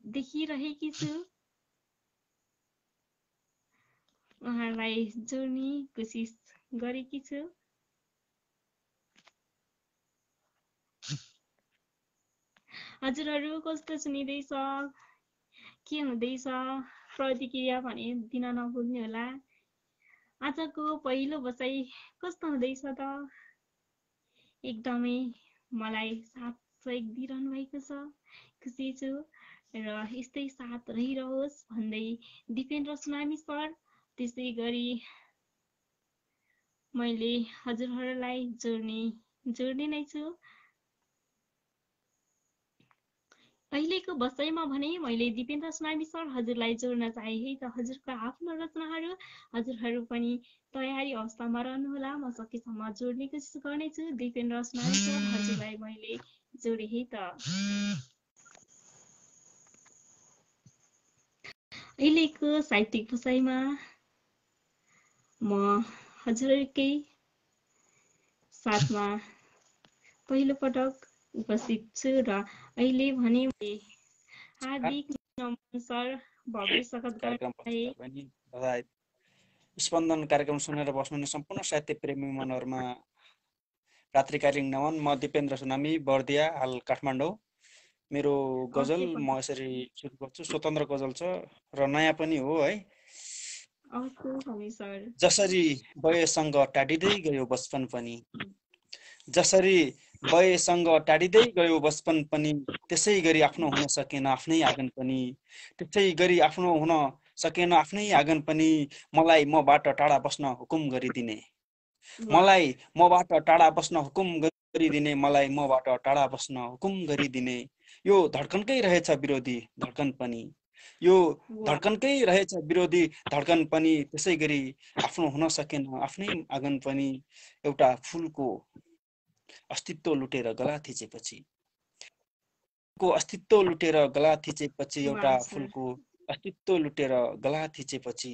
Speaker 1: देखिरहेकी छु, उहाँलाई जोड्ने कोसिस गरेकी छु। हजुरहरू कस्तो सुनिँदैछ, के हुँदैछ, प्रतिक्रिया भने दिन नभुल्नु होला। आजको पहिलो बसाइ कस्तो हुँदैछ त? एकदमै मलाई साथ सहयोग दिइरहनु भएको छ, खुसी छु र यस्तै साथ रहिरहोस् भन्दै दिपेन्द्र सुनामी सर, त्यसै गरी मैले हजुरहरूलाई जोड्ने नै छु। अहिलेको बसाइमा भने मैले दिपेन्द्र सुनामी सर हजुरलाई जोड्न चाहे है त। हजुरको आफ्नो रचनाहरू हजुरहरू पनि तयारी अवस्थामा रहनुहोला, म सकेसम्म जोड्ने कोसिस गर्नेछु। दिपेन्द्र सुनामी सर हजुरलाई मैले जोडे है त। अहिलेको साहित्यिक बसाइमा म हजुरहरूकै साथमा पहिलो पटक उपस्थित छु र अहिले भने हार्दिक नमन सर, भव्य स्वागत गर्ने।
Speaker 5: स्पन्दन कार्यक्रम सुनेर बस्नुहुने सम्पूर्ण साहित्य प्रेमी मनहरुमा रात्रिकालीन नमन। म दिपेन्द्र सुनामी, बर्दिया, हाल काठमाडौँ। मेरो गजल म यसरी सुरु गर्छु। स्वतन्त्र गजल छ र नयाँ पनि हो है। जसरी वयसँग टाढिँदै गयो बचपन पनि, जसरी वयसँग टाढिँदै गयो बचपन पनि, त्यसै गरी आफ्नो हुन सकेन आफ्नै आँगन पनि, त्यसै गरी आफ्नो हुन सकेन आफ्नै आँगन पनि, मलाई मबाट टाढा बस्न हुकुम गरिदिने, मलाई मबाट टाढा बस्न हुकुम गरिदिने, मलाई मबाट टाढा बस्न हुकुम गरिदिने। यो धड्कनकै रहेछ विरोधी धड्कन पनि, यो धड्कनकै रहेछ विरोधी धड्कन पनि, त्यसै गरी आफ्नो हुन सकेन आफ्नै आँगन पनि। एउटा फुलको अस्तित्व लुटेर गला थिचेपछि, को अस्तित्व लुटेर गला थिचेपछि, एउटा फुलको अस्तित्व लुटेर गला थिचेपछि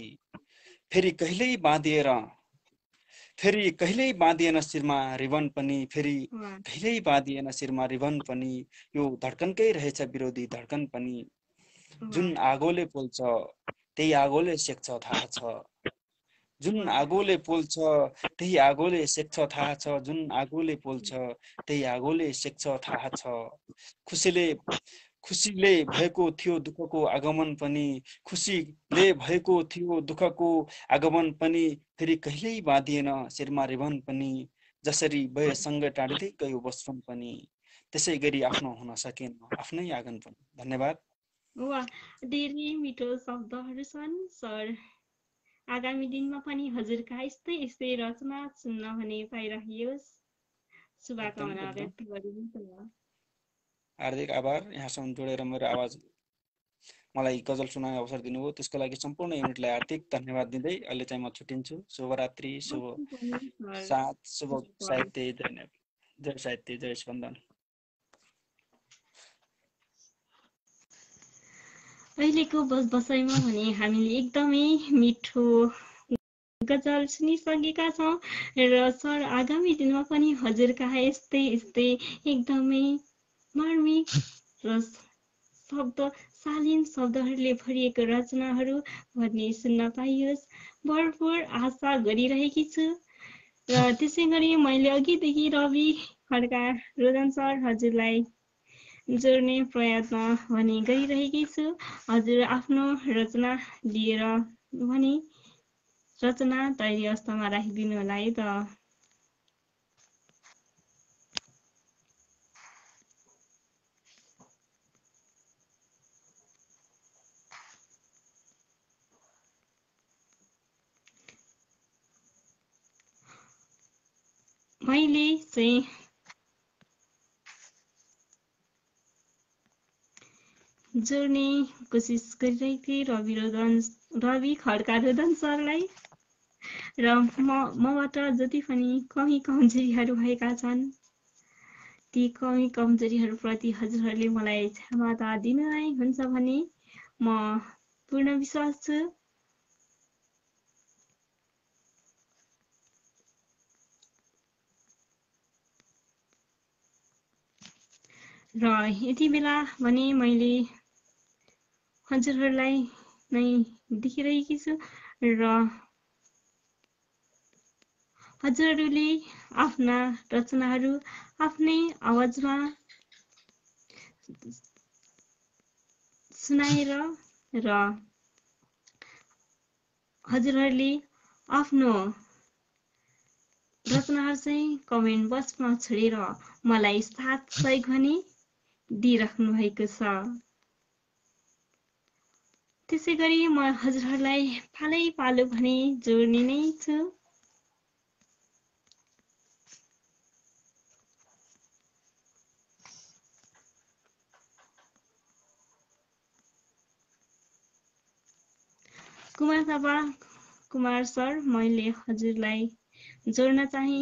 Speaker 5: फेरि कहिल्यै बाँधिएन शिरमा रिबन पनि, फेरि कहिल्यै बाँधिएन शिरमा रिबन पनि। यो धड्कनकै रहेछ विरोधी धड्कन पनि। जुन आगोले पोल्छ त्यही आगोले सेक्छ थाहा छ। जुन आगोले पोल्छ त्यही आगोले सेक्छ थाहा छ। जुन आगोले पोल्छ त्यही आगोले सेक्छ थाहा छ। खुसीले भएको थियो दुःखको आगमन पनि। खुसीले भएको थियो दुःखको आगमन पनि। फेरि कहिल्यै बाँधिएन शिरमा रिबन पनि। जसरी भयसँग टाढिँदै गयो बचपन पनि, त्यसै गरी आफ्नो हुन सकेन आफ्नै आँगन पनि। धन्यवाद।
Speaker 1: वाह, धेरै मिठो शब्दहरू छन् सर। आगामी दिनमा पनि हजुरका यस्तै रचना सुन्न भने पाइरहियोस्। शुभकामना व्यक्त गरिदिनु।
Speaker 5: हार्दिक आभार यहाँसम्म जोडेर मेरो आवाज मलाई गजल सुनाउने अवसर दिनुभयो, त्यसको लागि सम्पूर्ण युनिटलाई हार्दिक धन्यवाद दिँदै अहिले चाहिँ म छुट्टिन्छु। शुभरात्रि, शुभ साँझ, शुभ साहित्य, जय साहित्य, जय स्पन्दन।
Speaker 1: अहिलेको बसाइमा भने हामीले एकदमै मिठो गजल सुनिसकेका छौँ र सर आगामी दिनमा पनि हजुरका यस्तै एकदमै मार्मिक र शालीन शब्दहरूले भरिएको रचनाहरू भन्ने सुन्न पाइयोस् भरपूर आशा गरिरहेकी छु। र त्यसै गरी मैले अघिदेखि रवि खड्का रोदन सर हजुरलाई जोड्ने प्रयत्न भने गरिरहेकी छु। हजुर आफ्नो रचना लिएर भने रचना तयारी अवस्थामा राखिदिनु होला है त। मैले चाहिँ जोड्ने कोसिस गरिरहेको थिएँ रवि खड्का रोदन सरलाई र मबाट जति पनि कमी कमजोरीहरू भएका छन् ती कमी कमजोरीहरूप्रति हजुरहरूले मलाई क्षमता दिनै हुन्छ भने म पूर्ण विश्वास छु। र यति बेला भने मैले हजुरहरूलाई नै देखिरहेकी छु र हजुरहरूले आफ्ना रचनाहरू आफ्नै आवाजमा सुनाएर र हजुरहरूले आफ्नो रचनाहरू चाहिँ कमेन्ट बक्समा छोडेर मलाई साथ सहयोग भने दिइराख्नु भएको छ। त्यसै गरी म हजुरहरूलाई पालो भने जोड्ने नै छु। कुमार थापा कुमार सर मैले हजुरलाई जोड्न चाहे।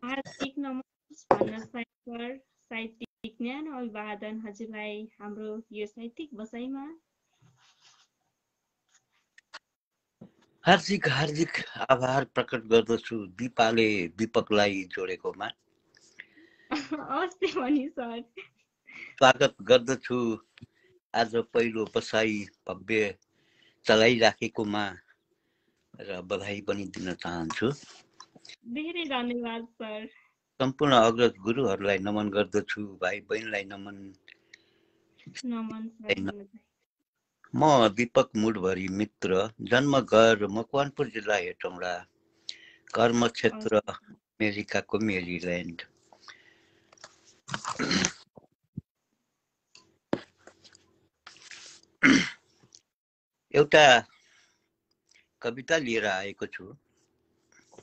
Speaker 1: हार्दिक नमस्कार भन्न सर साहित्यिक ज्ञान अभिवादन हजुरलाई हाम्रो यो साहित्यिक बसाइमा।
Speaker 6: हार्दिक आभार प्रकट गर्दछु दिपाले दीपकलाई जोडेकोमा।
Speaker 1: अवश्य पनि सर।
Speaker 6: स्वागत गर्दछु आज पहिलो बसाई भव्य चलाइराखेकोमा र बधाई पनि दिन चाहन्छु।
Speaker 1: धेरै धन्यवाद सर।
Speaker 6: सम्पूर्ण अग्रज गुरुहरूलाई नमन गर्दछु, भाइ बहिनीलाई नमन। म दीपक मुडभरी मित्र, जन्मघर मकवानपुर जिल्ला हेटौँडा, कर्मक्षेत्र अमेरिकाको मेरील्यान्ड। एउटा कविता लिएर आएको छु।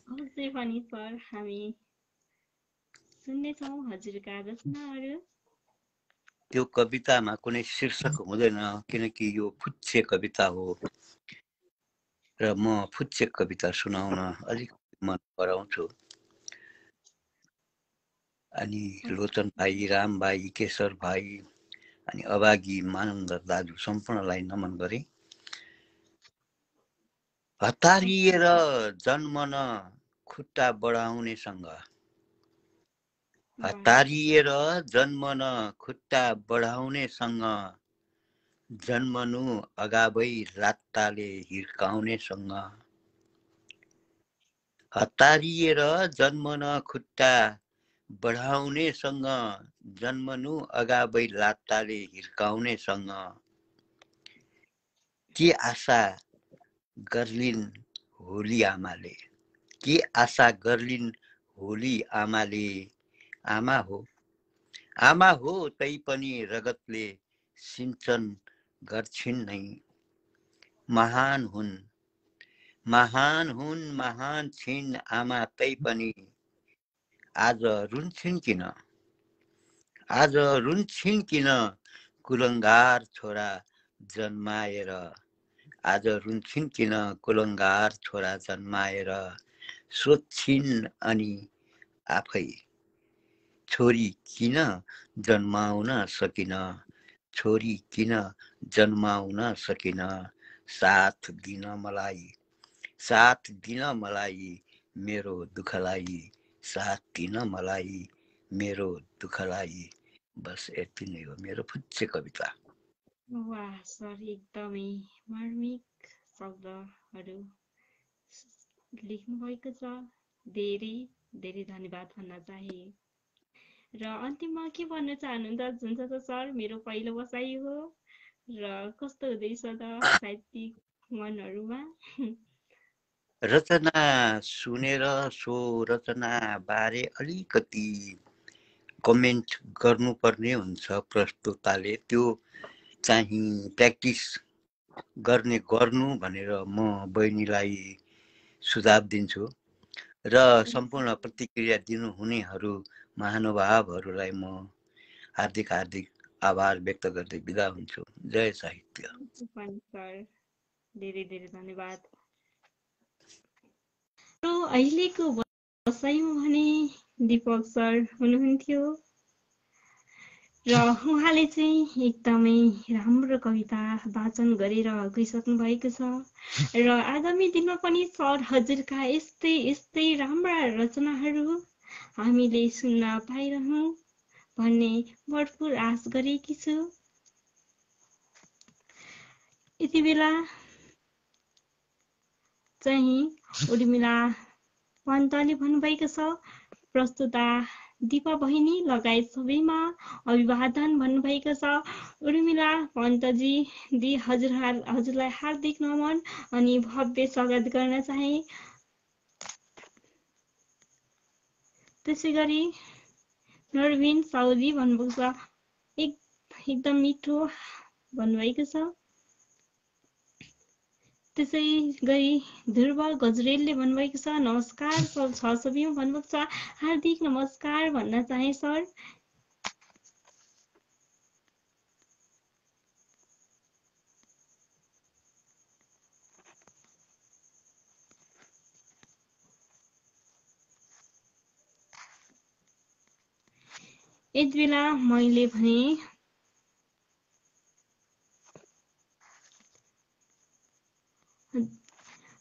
Speaker 1: अवश्य पनि सर हामी सुन्नेछौँ हजुरका रचनाहरू।
Speaker 6: त्यो कवितामा कुनै शीर्षक हुँदैन किनकि यो फुच्चे कविता हो र म फुच्चे कविता सुनाउन अलिक मन पराउँछु। अनि लोचन भाइ, राम भाइ, केशर भाइ, अनि अभागी मानन्द दाजु सम्पूर्णलाई नमन गरे। हतारिएर जन्मन खुट्टा बढाउनेसँग, हतारिएर जन्मन खुट्टा बढाउनेसँग, जन्मनु अगावै लात्ताले हिर्काउनेसँग, हतारिएर जन्मन खुट्टा बढाउनेसँग, जन्मनु अगावै लात्ताले हिर्काउनेसँग, के आशा गर्लिन् होली आमाले, के आशा गर्लिन् होली आमाले। आमा हो तै पनि रगतले सिञ्चन गर्छिन् नै। महान हुन् महान छिन् आमा तै पनि आज रुन्छिन् किन, आज रुन्छिन् किन कुलङ्गार छोरा जन्माएर, आज रुन्छिन् किन कुलङ्गार छोरा जन्माएर। सोध्छिन् अनि आफै छोरी किन जन्माउन सकिन, छोरी किन जन्माउन सकिन। साथ दिन मलाई मेरो दुःखलाई, साथ दिन मलाई मेरो दुःखलाई। बस यति नै हो मेरो फुच्चे कविता।
Speaker 1: वाह सर, एकदमै मार्मिक शब्दहरू लेख्नु भएको छ। धेरै धेरै धन्यवाद भन्न चाहे। र अन्तिममा के भन्न चाहनुहुन्छ? हुन्छ त सर, मेरो पहिलो बसाइ हो र कस्तो हुँदैछ त साहित्यिक मनहरूमा?
Speaker 6: रचना सुनेर सो रचना बारे अलिकति कमेन्ट गर्नुपर्ने हुन्छ प्रस्तुताले। त्यो चाहिँ प्र्याक्टिस गर्नु भनेर म बहिनीलाई सुझाव दिन्छु। र सम्पूर्ण प्रतिक्रिया दिनुहुनेहरू महानुभावहरूलाई म हार्दिक आभार व्यक्त गर्दै बिदा हुन्छु। जय साहित्य।
Speaker 1: सर धेरै धेरै धन्यवाद। र अहिलेको बसाइमा भने दीपक सर हुनुहुन्थ्यो र उहाँले चाहिँ एकदमै राम्रो कविता वाचन गरेर गइसक्नु भएको छ। र आगामी दिनमा पनि सर हजुरका यस्तै राम्रा रचनाहरू हामीले सुन्न पाइरहौँ भन्ने भरपुर आश गरेकी छु। यति बेला चाहिँ उर्मिला पन्तले भन्नुभएको छ, प्रस्तुता दिपा बहिनी लगायत सबैमा अभिवादन भन्नुभएको छ। उर्मिला पन्तजी दी हजुरलाई हार्दिक नमन अनि भव्य स्वागत गर्न चाहे। त्यसै गरी नरविन साउदी भन्नुभएको छ, एकदम मिठो भन्नुभएको छ। त्यसै गरी ध्रुव गजरेलले भन्नुभएको छ, नमस्कार सबैमा भन्नुभएको छ, हार्दिक नमस्कार भन्न चाहे सर। यति बेला मैले भने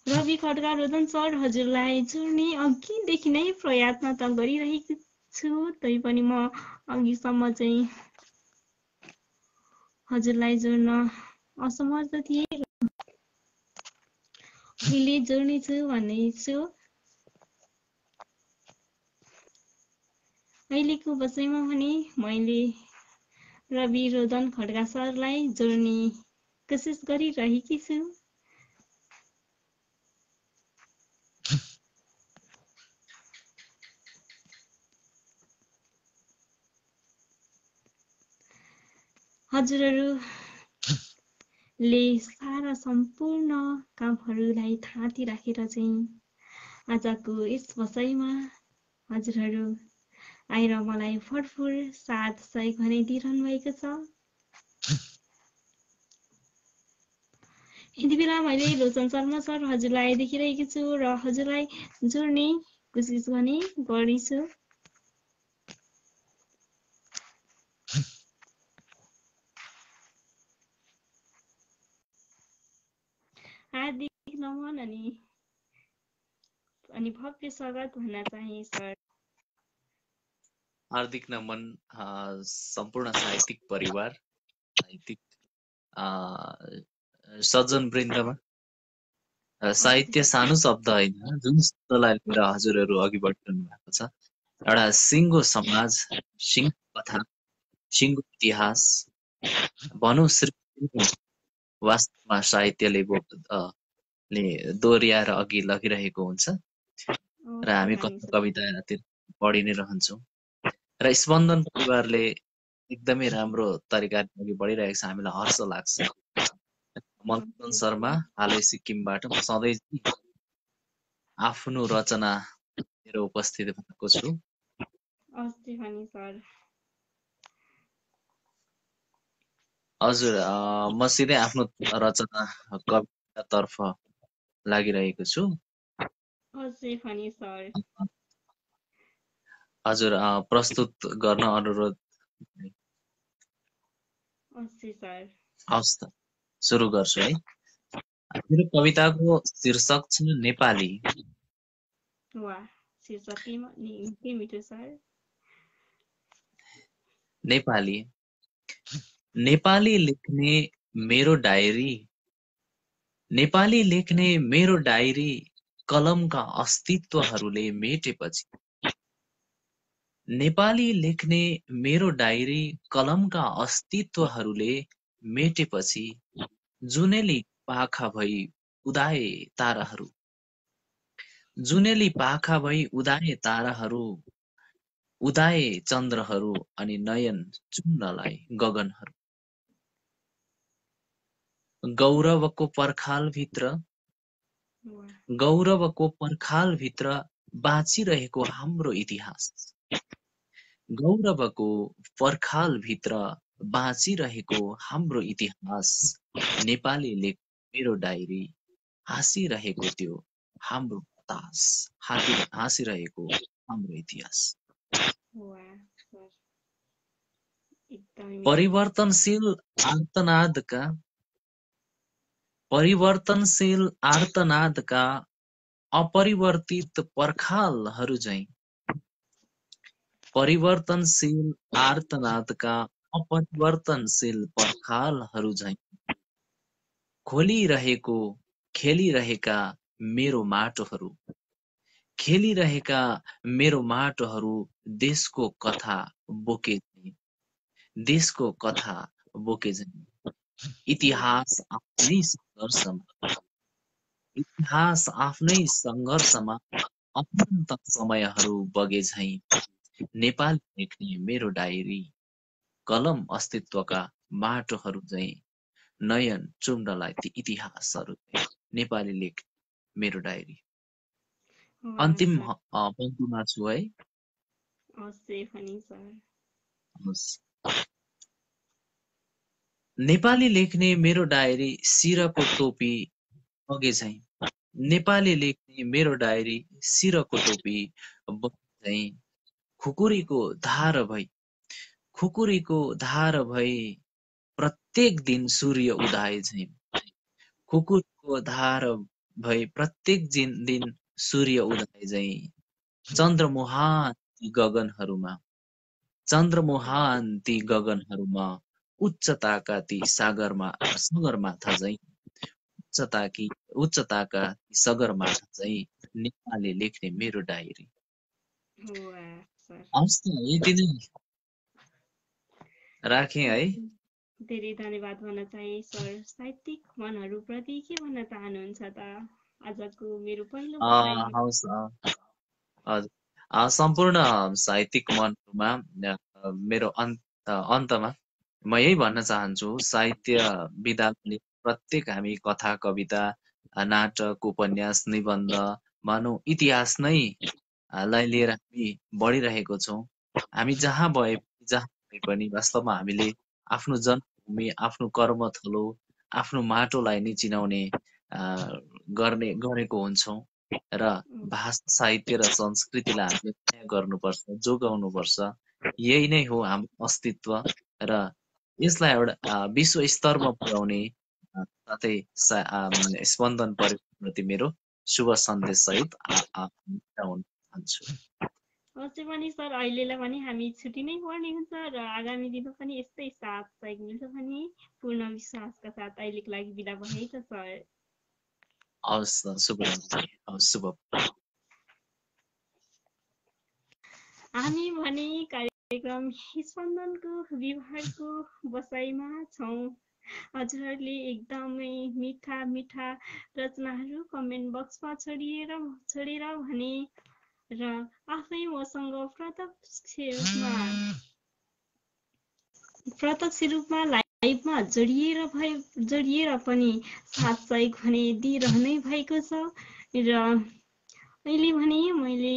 Speaker 1: रवि खड्का रोदन सर हजुरलाई जोड्ने अघिदेखि नै प्रयत्न त गरिरहेकी छु, तैपनि म अघिसम्म चाहिँ हजुरलाई जोड्न असमर्थ थिएँ। अहिले जोड्नेछु भन्ने छु। अहिलेको बसाइमा भने मैले रवि रोदन खड्का सरलाई जोड्ने कोसिस गरिरहेकी छु। हजुरहरूले सारा सम्पूर्ण कामहरूलाई थाती राखेर चाहिँ आजको यस बसाइमा हजुरहरू आएर मलाई भरपुर साथ सहयोग भने दिइरहनु भएको छ। यति बेला मैले लोचन शर्मा सर हजुरलाई देखिरहेकी छु र हजुरलाई जोड्ने कोसिस भने गर्दैछु। हार्दिक नमन अनि भव्य स्वागत भन्न चाहे सर।
Speaker 7: हार्दिक नमन सम्पूर्ण साहित्यिक परिवार, साहित्यिक सज्जन वृन्दमा। साहित्य सानो शब्द होइन, जुन शब्दलाई लिएर हजुरहरू अघि बढिरहनु भएको छ। एउटा सिङ्गो समाज, सिङ्गो कथा, सिङ्गो इतिहास भनौँ, वास्तवमा साहित्यले दोहोऱ्याएर अघि लगिरहेको हुन्छ र हामी कवितातिर पढि नै रहन्छौँ। र स्पन्दन परिवारले एकदमै राम्रो तरिकाले अघि बढिरहेको छ, हामीलाई हर्ष लाग्छ। मन्थन शर्मा हालै सिक्किमबाट सधैँ आफ्नो रचना लिएर उपस्थित भएको छु। हजुर, म सिधै आफ्नो रचना कवितातर्फ लागिरहेको छु। हजुर, प्रस्तुत गर्न अनुरोध। हवस् त, सुरु गर्छु है। मेरो कविताको शीर्षक छ नेपाली। नेपाली नेपाली लेख्ने मेरो डायरी, नेपाली लेख्ने मेरो डायरी कलमका अस्तित्वहरूले मेटेपछि। नेपाली लेख्ने मेरो डायरी कलमका अस्तित्वहरूले मेटेपछि जुनेली पाखा भई उदाए ताराहरू, जुनेली पाखा भई उदाए ताराहरू, उदाए चन्द्रहरू अनि नयन चुम्नलाई गगनहरू। गौरवको पर्खालभित्र, गौरवको पर्खालभित्र बाँचिरहेको हाम्रो इतिहास, गौरवको पर्खालभित्र बाँचिरहेको हाम्रो इतिहास। नेपाली लेख मेरो डायरी, हाँसिरहेको त्यो हाम्रो हतास, हाँसिरहेको हाम्रो इतिहास। परिवर्तनशील आर्तनादका, परिवर्तनशील आर्तनादका अपरिवर्तित पर्खालहरू झैं, परिवर्तनशील आर्तनादका अपरिवर्तनशील पर्खालहरू झैं खोलिरहेको, खेलिरहेका मेरो माटोहरू, खेलिरहेका मेरो माटोहरू देशको कथा बोके झैं, देशको कथा बोके झैं। इतिहास आफ्नै सङ्घर्षमा, इतिहास आफ्नै सङ्घर्षमा अनन्त समयहरू बगे झैं। नेपाली लेख्ने मेरो डायरी कलम अस्तित्वका माटोहरू झैं, नयन चुम्नलाई ती इतिहासहरू। नेपाली लेख मेरो डायरी। अन्तिम पङ्क्तिमा छु है। नेपाली लेख्ने मेरो डायरी शिरको टोपी बगे झैं, नेपाली लेख्ने मेरो डायरी शिरको टोपी बगे झैं। खुकुरीको धार भई, खुकुरीको धार भई प्रत्येक दिन सूर्य उदाए झैं, खुकुरीको धार भई प्रत्येक दिन सूर्य उदाए झैं। चन्द्रमुहान ती गगनहरूमा, चन्द्रमुहान ती गगनहरूमा उच्चताका ती सगरमाथा झैं, उच्चताका सगरमाथा झैं। नेपाली लेख्ने मेरो डायरी। यति नै राखेँ है।
Speaker 1: धेरै धन्यवाद भन्न चाहे सर। साहित्यिक मनहरूप्रति के भन्न चाहनुहुन्छ त आजको मेरो पहिलो
Speaker 7: हवस्, हजुर, सम्पूर्ण साहित्यिक मनहरूमा मेरो अन्तमा म यही भन्न चाहन्छु, साहित्य विधाले प्रत्येक हामी कथा, कविता, नाटक, उपन्यास, निबन्ध भनौँ इतिहास नै लाई लिएर हामी बढिरहेको छौँ। हामी जहाँ भए पनि वास्तवमा हामीले आफ्नो जन्मभूमि, आफ्नो कर्मथलो, आफ्नो माटोलाई नै चिनाउने गरेको हुन्छौँ र भाषा, साहित्य र संस्कृतिलाई हामीले माया गर्नुपर्छ, जोगाउनुपर्छ। यही नै हो हाम्रो अस्तित्व र यसलाई एउटा विश्व स्तरमा पुर्याउने साथै स्पन्दन परिवारप्रति मेरो शुभ सन्देश सहित बिताउन चाहन्छु।
Speaker 1: अझै पनि सर अहिलेलाई पनि हामी छुट्टी नै पर्ने हुन्छ र आगामी दिनमा पनि यस्तै साथ सहयोग मिल्छ भने पूर्ण विश्वासका साथ अहिलेको लागि बिदा भए त सर।
Speaker 7: हवस् शुभरात्रि, हवस् शुभ।
Speaker 1: हामी भने कार्यक्रम स्पन्दनको विवाहको बसाइमा छौँ। हजुरहरूले एकदमै मिठा मिठा रचनाहरू कमेन्ट बक्समा छोडेर भने र आफै मसँग प्रत्यक्ष रूपमा लाइभमा जोडिएर पनि साथ सहयोग भने दिइरहनै भएको छ र अहिले भने मैले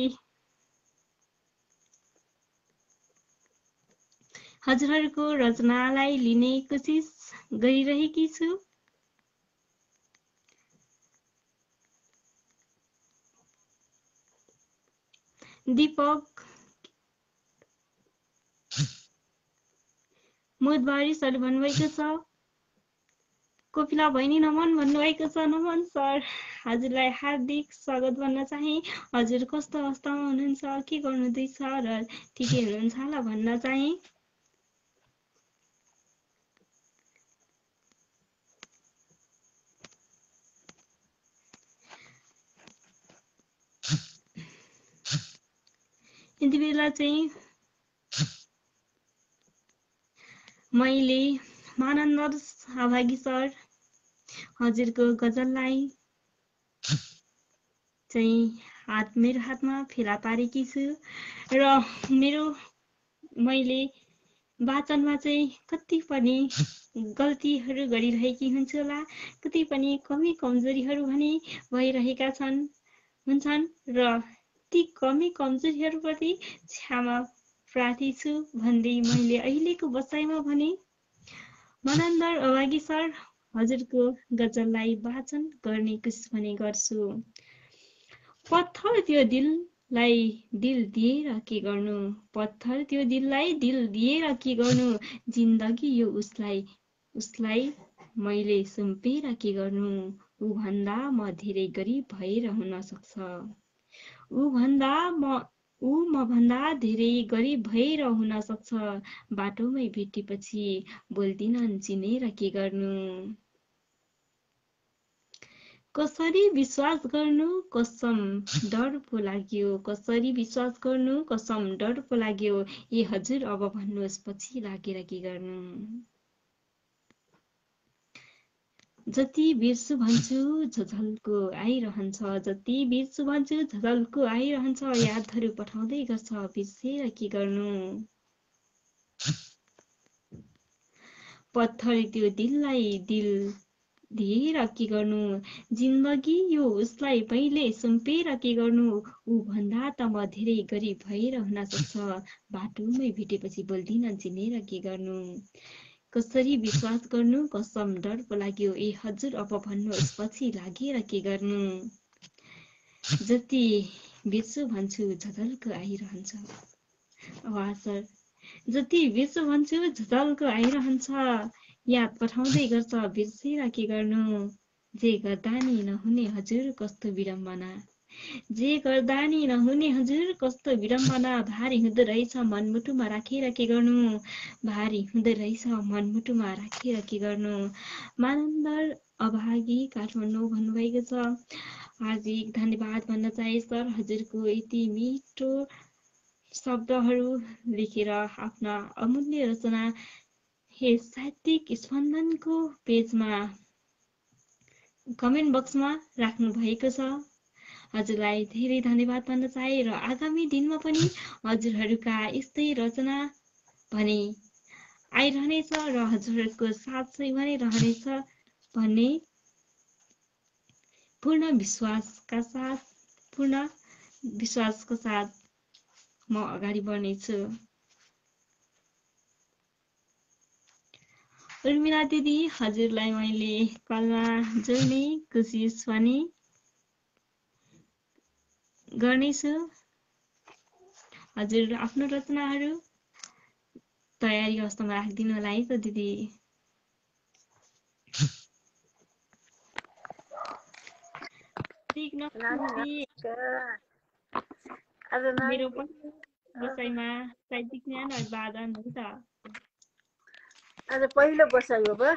Speaker 1: हजुरहरूको रचनालाई लिने कोसिस गरिरहेकी छु। दीपक मोदबारी सर भन्नुभएको छ। कोपिला बहिनी नमन भन्नुभएको छ। नमन सर, हजुरलाई हार्दिक स्वागत भन्न चाहे। हजुर कस्तो अवस्थामा हुनुहुन्छ, के गर्नुहुँदैछ र ठिकै हुनुहुन्छ होला भन्न चाहे। यति बेला चाहिँ मैले मानन्द सहभागी सर हजुरको गजललाई चाहिँ मेरो हातमा फेला पारेकी छु र मैले वाचनमा चाहिँ कति पनि गल्तीहरू गरिरहेकी हुन्छु होला, कति पनि कमी कमजोरीहरू भने भइरहेका हुन्छन् र ती कमी कमजोरीहरूप्रति क्षमा प्रार्थी छु भन्दै मैले अहिलेको बसाइमा भने मनन्दर अभागी सर हजुरको गजललाई वाचन गर्ने कोसिस भने गर्छु। पत्थर त्यो दिललाई दिल दिएर के गर्नु, पत्थर त्यो दिललाई दिल दिएर के गर्नु, जिन्दगी यो उसलाई मैले सुम्पेर के गर्नु, ऊ भन्दा म धेरै गरिब भएर हुन सक्छ, ऊ म भन्दा धेरै गरिब भएर हुन सक्छ, बाटोमै भेटेपछि बोल्दिनन् चिनेर के गर्नु, कसरी विश्वास गर्नु कसम डर पो लाग्यो, कसरी विश्वास गर्नु कसम डर पो लाग्यो, ए हजुर अब भन्नुहोस् पछि लागेर के गर्नु, जति बिर्सु भन्छु झझल्को आइरहन्छ, जति बिर्सु भन्छु झझल्को आइरहन्छ, यादहरू पठाउँदै गर्छ बिर्सेर के गर्नु, पत्थर त्यो दिललाई दिल दिएर के गर्नु, जिन्दगी यो उसलाई पहिले सुम्पेर के गर्नु, ऊ भन्दा त म धेरै गरिब भएर हुन सक्छ, बाटोमै भेटेपछि बोल्दिनन् चिनेर के गर्नु, कसरी विश्वास गर्नु कसम डर पो लाग्यो, ए हजुर अब भन्नुहोस् पछि लागेर के गर्नु, जति बिर्सु भन्छु झझल्को आइरहन्छ, वाह सर, जति बिर्सु भन्छु झझल्को आइरहन्छ, याद पठाउँदै गर्छ बिर्सेर के गर्नु, जे गर्दा नि नहुने हजुर कस्तो विडम्बना, जे गर्दा नि नहुने हजुर कस्तो विडम्बना, भारी हुँदो रहेछ मनमुटुमा राखेर के गर्नु, भारी हुँदो रहेछ मनमुटुमा राखेर के गर्नु, मानन्दर अभागी काठमाडौँ भन्नुभएको छ। हार्दिक धन्यवाद भन्न चाहे सर हजुरको यति मिठो शब्दहरू लेखेर आफ्ना अमूल्य रचना साहित्यिक स्पन्दनको पेजमा कमेन्ट बक्समा राख्नु भएको छ। हजुरलाई धेरै धन्यवाद भन्न चाहे र आगामी दिनमा पनि हजुरहरूका यस्तै रचना भने आइरहनेछ र हजुरहरूको साथ चाहिँ भने रहनेछ भन्ने पूर्ण विश्वासको साथ म अगाडि बढ्नेछु। उर्मिला दिदी हजुरलाई मैले कलमा जोड्ने कोसिस पनि गर्नेछु। हजुर आफ्नो रचनाहरू तयारी अवस्थामा राखिदिनु होला है त दिदी। हार्दिक
Speaker 8: नानी
Speaker 1: नमस्ते।
Speaker 8: नमस्कार। आज नानी
Speaker 1: मेरो पनि बसाइमा साहित्यिक ज्ञान अभिवादन हुन्छ।
Speaker 8: आज पहिलो बसाइ हो बा।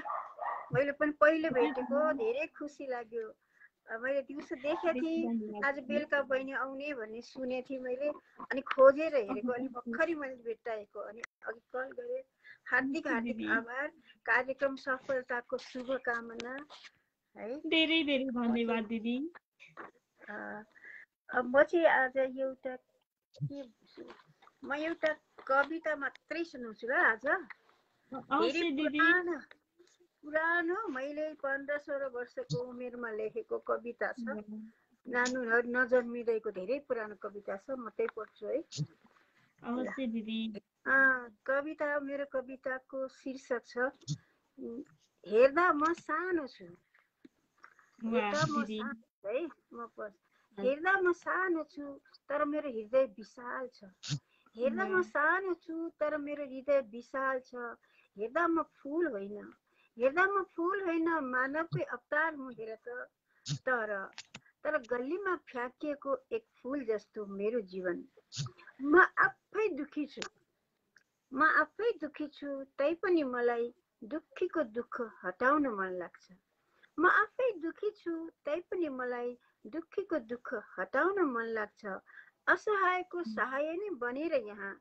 Speaker 8: मैले पनि पहिले भेटेको धेरै खुसी लाग्यो। मैले दिउँसो देखेको थिएँ आज बेलुका बहिनी आउने भन्ने सुनेको थिएँ मैले, अनि खोजेर हेरेको, अनि भर्खरै मैले भेट्टाएको, अनि अघि कल गरेँ। हार्दिक हार्दिक आभार। कार्यक्रम सफलताको शुभकामना है।
Speaker 1: धेरै धेरै धन्यवाद दिदी।
Speaker 8: म चाहिँ आज एउटा कविता मात्रै सुनाउँछु ल। आज धेरै पुरानो मैले 15-16 वर्षको उमेरमा लेखेको कविता छ। नानु नजन्मिँदैको धेरै पुरानो कविता छ, म त्यही पढ्छु है।
Speaker 1: अवश्य दिदी।
Speaker 8: कविता, मेरो कविताको शीर्षक छ हेर्दा म सानो छु। हेर्दा म सानो है, म पढ्छु। हेर्दा म सानो छु तर मेरो हृदय विशाल छ। हेर्दा म सानो छु तर मेरो हृदय विशाल छ। हेर्दा म फूल होइन, हेर्दा म फूल होइन, मानवकै अवतार हुँ हेर त। तर गल्लीमा फ्याँकिएको एक फूल जस्तो मेरो जीवन। म आफै दुखी छु, म आफै दुखी छु, तैपनि मलाई दुखीको दुःख हटाउन मन लाग्छ। म आफै दुखी छु, तैपनि मलाई दुखीको दुःख हटाउन मन लाग्छ। असहायको सहाय नै बनेर यहाँ,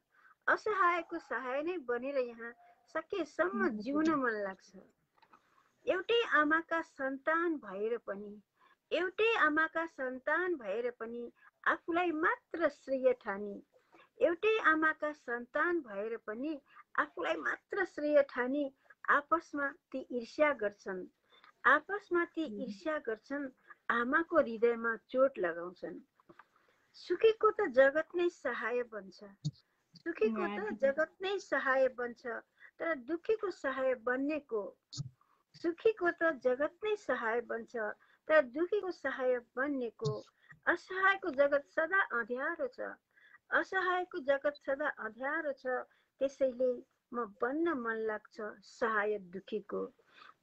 Speaker 8: असहायको सहाय नै बनेर यहाँ सकेसम्म जिउन मन लाग्छ। एउटै आमाका सन्तान भएर पनि, एउटै आमाका सन्तान भएर पनि आफूलाई मात्र श्रेय ठानी, एउटै आमाका सन्तान भएर पनि आफूलाई मात्र श्रेय ठानी आपसमा ती ईर्ष्या गर्छन्, आपसमा ती ईर्ष्या गर्छन्, आमाको हृदयमा चोट लगाउँछन्। सुखीको त जगत नै सहाय बन्छ, सुखीको त जगत नै सहाय बन्छ, तर दुखीको सहाय बन्ने को? सुखीको त जगत नै सहाय बन्छ तर दुखीको सहाय बन्ने को? असहायको जगत सदा अँध्यारो छ, असहायको जगत सदा अँध्यारो छ, त्यसैले म बन्न मन लाग्छ सहायक दुखीको,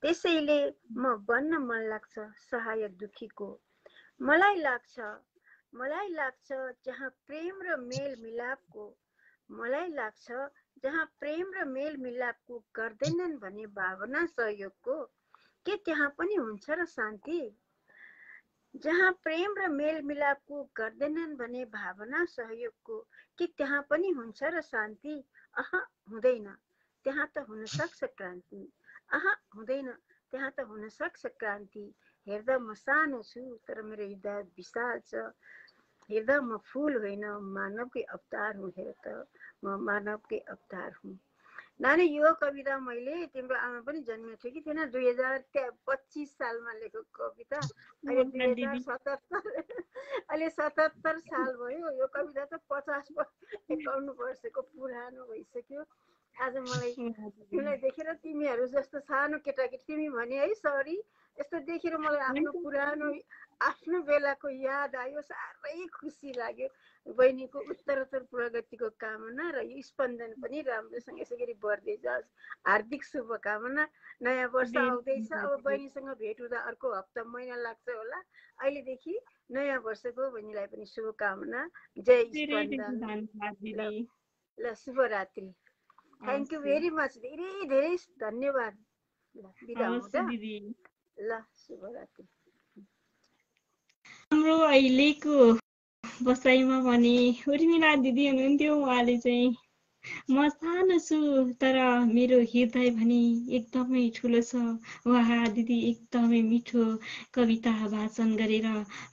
Speaker 8: त्यसैले म बन्न मन लाग्छ सहायक दुखीको। मलाई लाग्छ जहाँ प्रेम र मेल मिलापको, मलाई लाग्छ जहाँ प्रेम र मेल मिलापको गर्दैनन् भने भावना सहयोगको, के त्यहाँ पनि हुन्छ र शान्ति? जहाँ प्रेम र मेल मिलापको गर्दैनन् भने भावना सहयोगको, के त्यहाँ पनि हुन्छ र शान्ति? हुँदैन, त्यहाँ त हुन सक्छ क्रान्ति। हुँदैन, त्यहाँ त हुन सक्छ क्रान्ति। हेर्दा म सानो छु तर मेरो हृदय विशाल छ। हेर्दा म फूल होइन, मानवकै अवतार हुँ हेर त, म मानवकै अवतार हुँ। नानी, यो कविता मैले तिम्रो आमा पनि जन्मेको थियो कि थिएन 2025 सालमा लेखेको कविता। अहिले 77 साल भयो। यो कविता त 51 वर्षको पुरानो भइसक्यो। आज मलाई तिमीलाई देखेर, तिमीहरू जस्तो सानो केटाकेटी, तिमी भने है सरी, यस्तो देखेर मलाई आफ्नो पुरानो आफ्नो बेलाको याद आयो। साह्रै खुसी लाग्यो। बहिनीको उत्तरोत्तर प्रगतिको कामना र यो स्पन्दन पनि राम्रोसँग यसरी बढ्दै जाओस्। हार्दिक शुभकामना। नयाँ वर्ष आउँदैछ। अब बहिनीसँग भेट हुँदा अर्को हप्ता महिना लाग्छ होला। अहिलेदेखि नयाँ वर्षको बहिनीलाई पनि शुभकामना। जय स्पन्दन। ल, शुभरात्रि। Thank you very much. धेरै धेरै धन्यवाद। बिदा हुँ त। ल, शुभरात्रि।
Speaker 1: हाम्रो अहिलेको बसाइमा भने उर्मिला दिदी हुनुहुन्थ्यो। उहाँले चाहिँ म सानो छु तर मेरो हृदय भने एकदमै ठुलो छ। उहाँ दिदी एकदमै मिठो कविता वाचन गरेर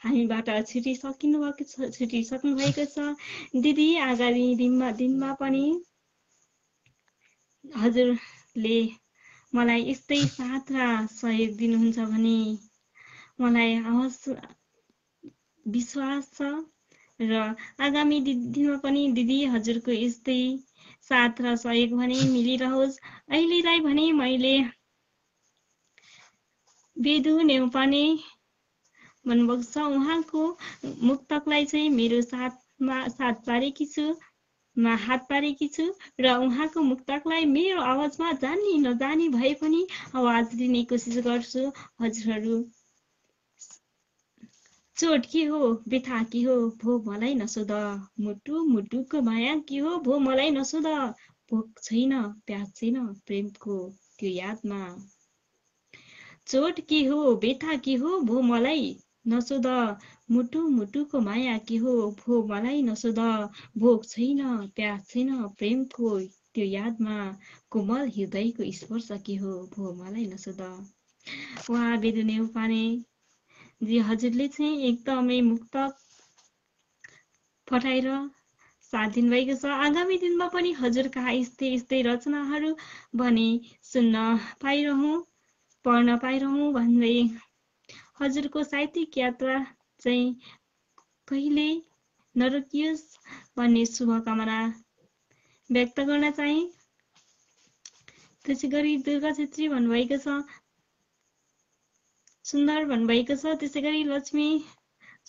Speaker 1: हामीबाट छुटिसक्नु भएको छ। दिदी आगामी दिनमा पनि हजुरले मलाई यस्तै साथ र सहयोग दिनुहुन्छ भने मलाई विश्वास छ र आगामी दिनमा पनि दिदी हजुरको यस्तै साथ र सहयोग भने मिलिरहोस्। अहिलेलाई भने मैले बेदु नेउपाने भन्नुभएको छ, उहाँको मुक्तकलाई चाहिँ मेरो हात पारेकी छु र उहाँको मुक्तकलाई मेरो आवाजमा जानी नजानी भए पनि आवाज दिने कोसिस गर्छु। हजुरहरू चोट के हो व्यथा के हो भो मलाई नसोध मुटु मुटुको माया के हो भो मलाई नसोध भोक छैन प्यास छैन प्रेमको त्यो यादमा चोट के हो व्यथा के हो भो मलाई नसोध मुटु मुटुको माया के हो भो मलाई नसोध भोक छैन प्यास छैन प्रेमको त्यो यादमा कोमल हृदयको स्पर्श के हो भो मलाई नसोध। उहाँ बेदुने उपाने जी हजुरले चाहिँ एकदमै मुक्तक पठाएर साथ दिनुभएको छ। आगामी दिनमा पनि हजुरका यस्तै यस्तै रचनाहरू भने सुन्न पाइरहँ पढ्न पाइरहँ भन्दै हजुरको साहित्यिक यात्रा चाहिँ कहिले नरोकियोस् भन्ने शुभकामना व्यक्त गर्न चाहे। त्यसै गरी दुर्गा छेत्री भन्नुभएको छ सुन्दर भन्नुभएको छ। त्यसै गरी लक्ष्मी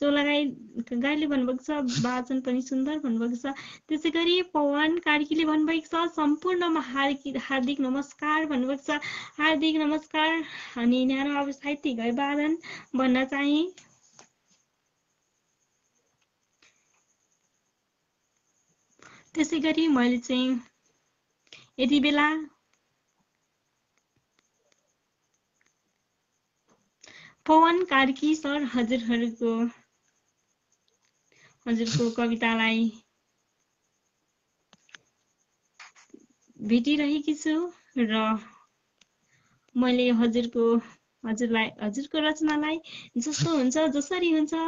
Speaker 1: चोलागाईले भन्नुभएको छ वाचन पनि सुन्दर भन्नुभएको छ। त्यसै गरी पवन कार्कीले भन्नुभएको छ सम्पूर्णमा हार्दिक नमस्कार भन्नुभएको छ। हार्दिक नमस्कार। अनि न्यानो अब साहित्यिक अभिवादन भन्न चाहे। त्यसै गरी मैले चाहिँ यति बेला पवन कार्की सर हजुरको कवितालाई भेटिरहेकी छु र मैले हजुरको रचनालाई जस्तो हुन्छ जसरी हुन्छ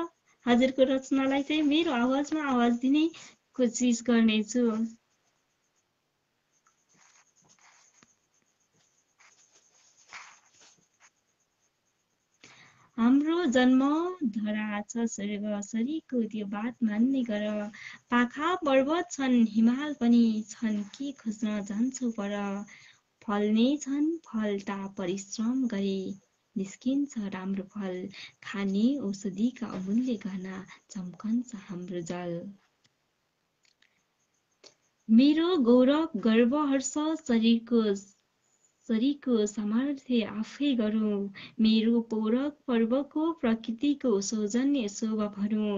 Speaker 1: हजुरको रचनालाई चाहिँ मेरो आवाजमा आवाज दिने कोसिस गर्नेछु। हाम्रो जन्म धरा छ स्वर्ग सरीको त्यो बात मान्ने गर पाखा पर्वत छन् हिमाल पनि छन् के खोज्न जान्छौ पर फल्ने छन् फलता परिश्रम गरे निस्किन्छ राम्रो फल खाने औषधिका अमूल्य गहना चम्कन्छ हाम्रो जल। मेरो गौरव गर्व हर्ष शरीरको सामर्थ्य आफै गरौँ मेरो पौरख पर्वको प्रकृतिको सौजन्य शोभा भरौँ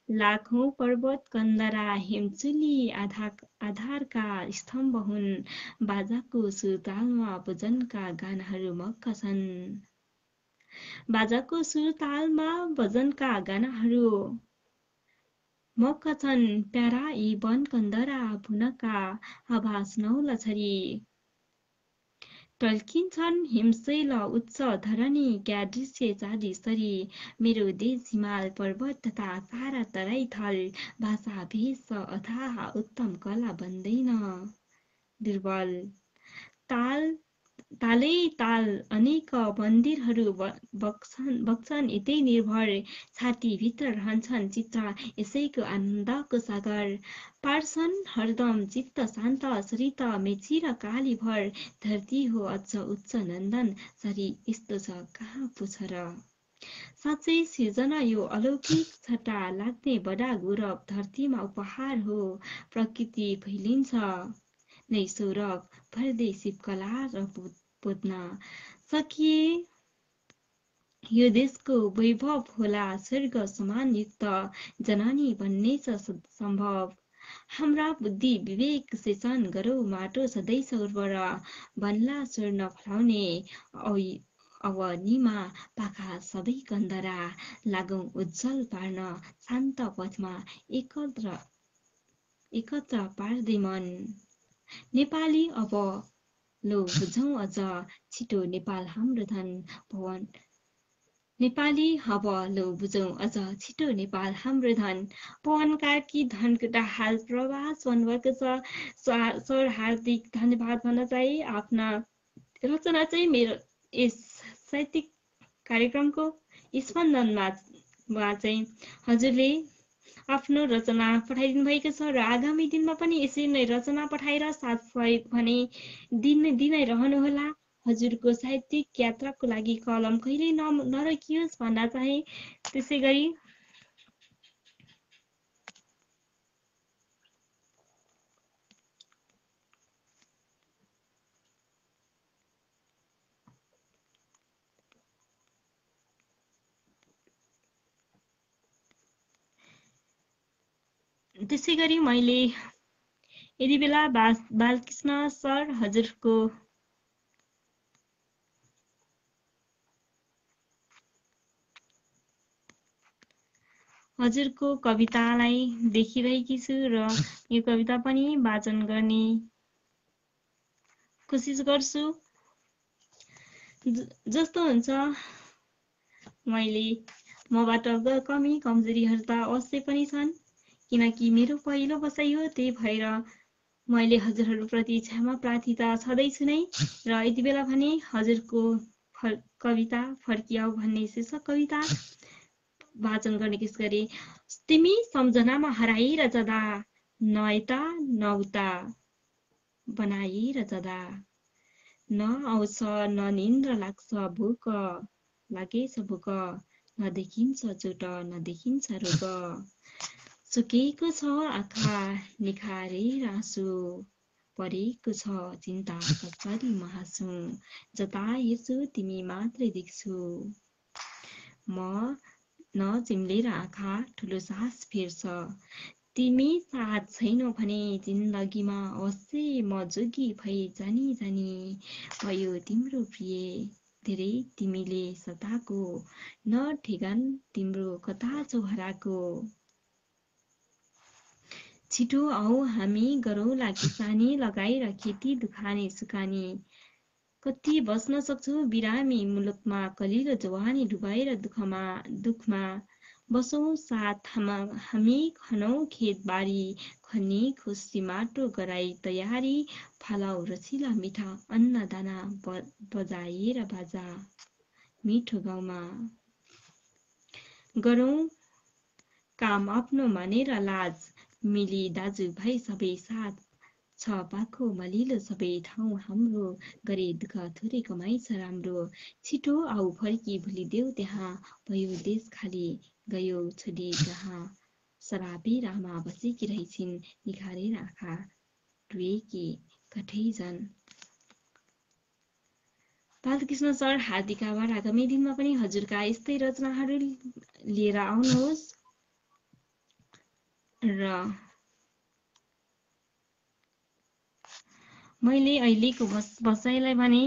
Speaker 1: लाखौं पर्वत कन्दरा हिमचुली आधारका स्तम्भ हुन् बाजाको सुरतालमा भजनका गानाहरू मक्का छन् बाजाको सुरतालमा भजनका गानाहरू मक्का छन् प्यारा यी वन कन्दरा भुनका आभास नौला छरी टल्किन्छन् हिमशैल उच्च धरणी क्या दृश्य चाँदी सरी मेरो देश हिमाल पर्वत तथा सारा तराई थल भाषा भेष अथाह उत्तम कला बन्दैन दुर्बल तालै ताल अनेक मन्दिरहरू बग्छन् यतै निर्भर छातीभित्र रहन्छन् चित्र यसैको आनन्दको सागर पार्छन् हरदम चित्त शान्त सरित मेची र काली भर धरती हो अझ उच्च नन्दन सरी यस्तो छ कहाँ पुछ र साँच्चै सिर्जना यो अलौकिक छटा लाग्ने बडा गौरव धरतीमा उपहार हो प्रकृति फैलिन्छ नै सौरभ भर्दै शिवकला र पुज्न सकिए यो देशको वैभव होला स्वर्ग समान युक्त जननी बन्ने छ सम्भव हाम्रा बुद्धि विवेक सेचन गरौ माटो सधैँ उर्वर बनला स्वर्ण फलाउने अवनीमा पाखा सधैँ कन्दरा लागौं उज्जवल पार्न शान्त पथमा एकत्र पार्दै मन नेपाली अब लो बुझौं अझ छिटो नेपाल हाम्रो धन भवन नेपाली अब लो बुझौं अझ छिटो नेपाल हाम्रो धन पवन कार्की धनकुटा हाल प्रवास भन्नुभएको छ। सर हार्दिक धन्यवाद भन्न चाहे। आफ्ना रचना चाहिँ मेरो यस साहित्यिक कार्यक्रमको स्पन्दनमा चाहिँ हजुरले आफ्नो रचना पठाइदिनु भएको छ र आगामी दिनमा पनि यसरी नै रचना पठाएर साथ सहयोग भने दिनै रहनुहोला। हजुरको साहित्यिक यात्राको लागि कलम कहिल्यै नरोकियोस् भन्न चाहे। त्यसै गरी त्यसै गरी मैले यति बेला बालकृष्ण सर हजुरको कवितालाई देखिरहेकी छु र यो कविता पनि वाचन गर्ने कोसिस गर्छु। जस्तो हुन्छ मबाट कमी कमजोरीहरू त अवश्य पनि छन्, किनकि मेरो पहिलो बसाइ हो। त्यही भएर मैले हजुरहरूप्रति क्षमा प्रार्थी त छँदैछु नै। र यति बेला भने हजुरको कविता फर्किआऊ भन्ने शीर्षक कविता वाचन गर्ने कोसिस गरे। तिमी सम्झनामा हराएर जाँदा नयता नौता बनाएर जाँदा न आउँछ न निन्द्रा लाग्छ भोक लागेछ भोक नदेखिन्छ चोट नदेखिन्छ रोग सुकेको छ आँखा निखारेर आँसु परेको छ चिन्ता कसरी म हाँसु जता हेर्छु तिमी मात्रै देख्छु म नचिम्लेर आँखा ठुलो सास फेर्छ तिमी साथ छैनौ भने जिन्दगीमा अवश्य म जोगी भई जानी जानी भयो तिम्रो प्रिय धेरै तिमीले सताको न ठेगान तिम्रो कता छौ हराको छिटो आऊ हामी गरौँला किसानी लगाएर खेती दुखानी सुकानी कति बस्न सक्छौ बिरामी मुलुकमा कलिलो जवानी डुबाएर दुखमा बसौँ साथ हामी खनौ खेतबारी खनी खुसी माटो गराई तयारी फालाउ रसिला मिठा अन्न दाना बजाएर बाजा मिठो गाउँमा गरौँ काम आफ्नो मानेर लाज मिली दाजु भाइ सबै साथ छ पाखो मलिलो सबै ठाउँ हाम्रो गरे दुःख थोरै कमाइ छ राम्रो छिटो आऊ फर्की भुलिदेऊ त्यहाँ भयो देश खाली गयो छोडी जहाँ सराबी रामा बसेकी रहेछिन् निखारेर आँखा रुएकी कठै जन बालकृष्ण सर हार्दिक आभार। आगामी दिनमा पनि हजुरका यस्तै रचनाहरू लिएर आउनुहोस् र मैले अहिलेको बसाइलाई भने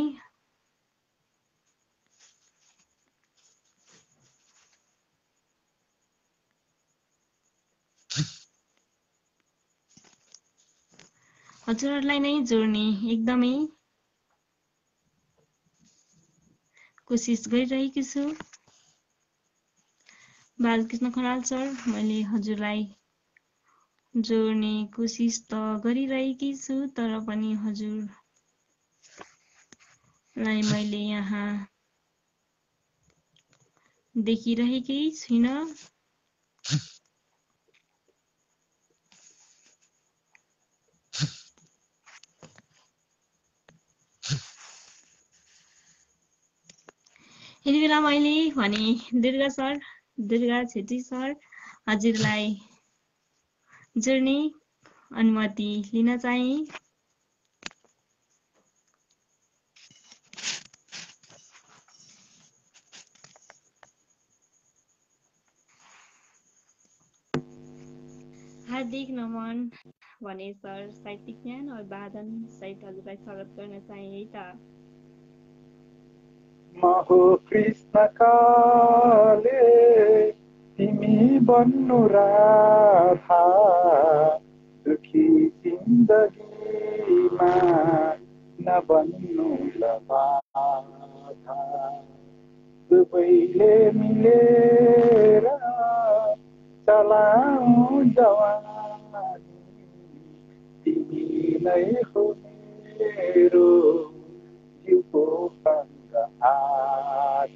Speaker 1: हजुरहरूलाई नै जोड्ने एकदमै कोसिस गरिरहेकी छु। बालकृष्ण खनाल सर मैले हजुरलाई जोड्ने कोसिस त गरिरहेकी छु, तर पनि हजुरलाई मैले यहाँ देखिरहेकै छुइनँ। यति बेला मैले भने दुर्गा छेत्री सर हजुरलाई जोड्ने अनुमति लिन चाहे। हार्दिक नमन भने सर साहित्यिक ज्ञान और वादन सहित हजुरलाई स्वागत गर्न चाहे है त।
Speaker 4: महो कृष्ण काले तिमी बन्नु राधा दुखी जिन्दगीमा नबन्नु बाधा दुवैले मिलेर चलाऊ जवानी तिमी नै हो मेरो जीवको आधार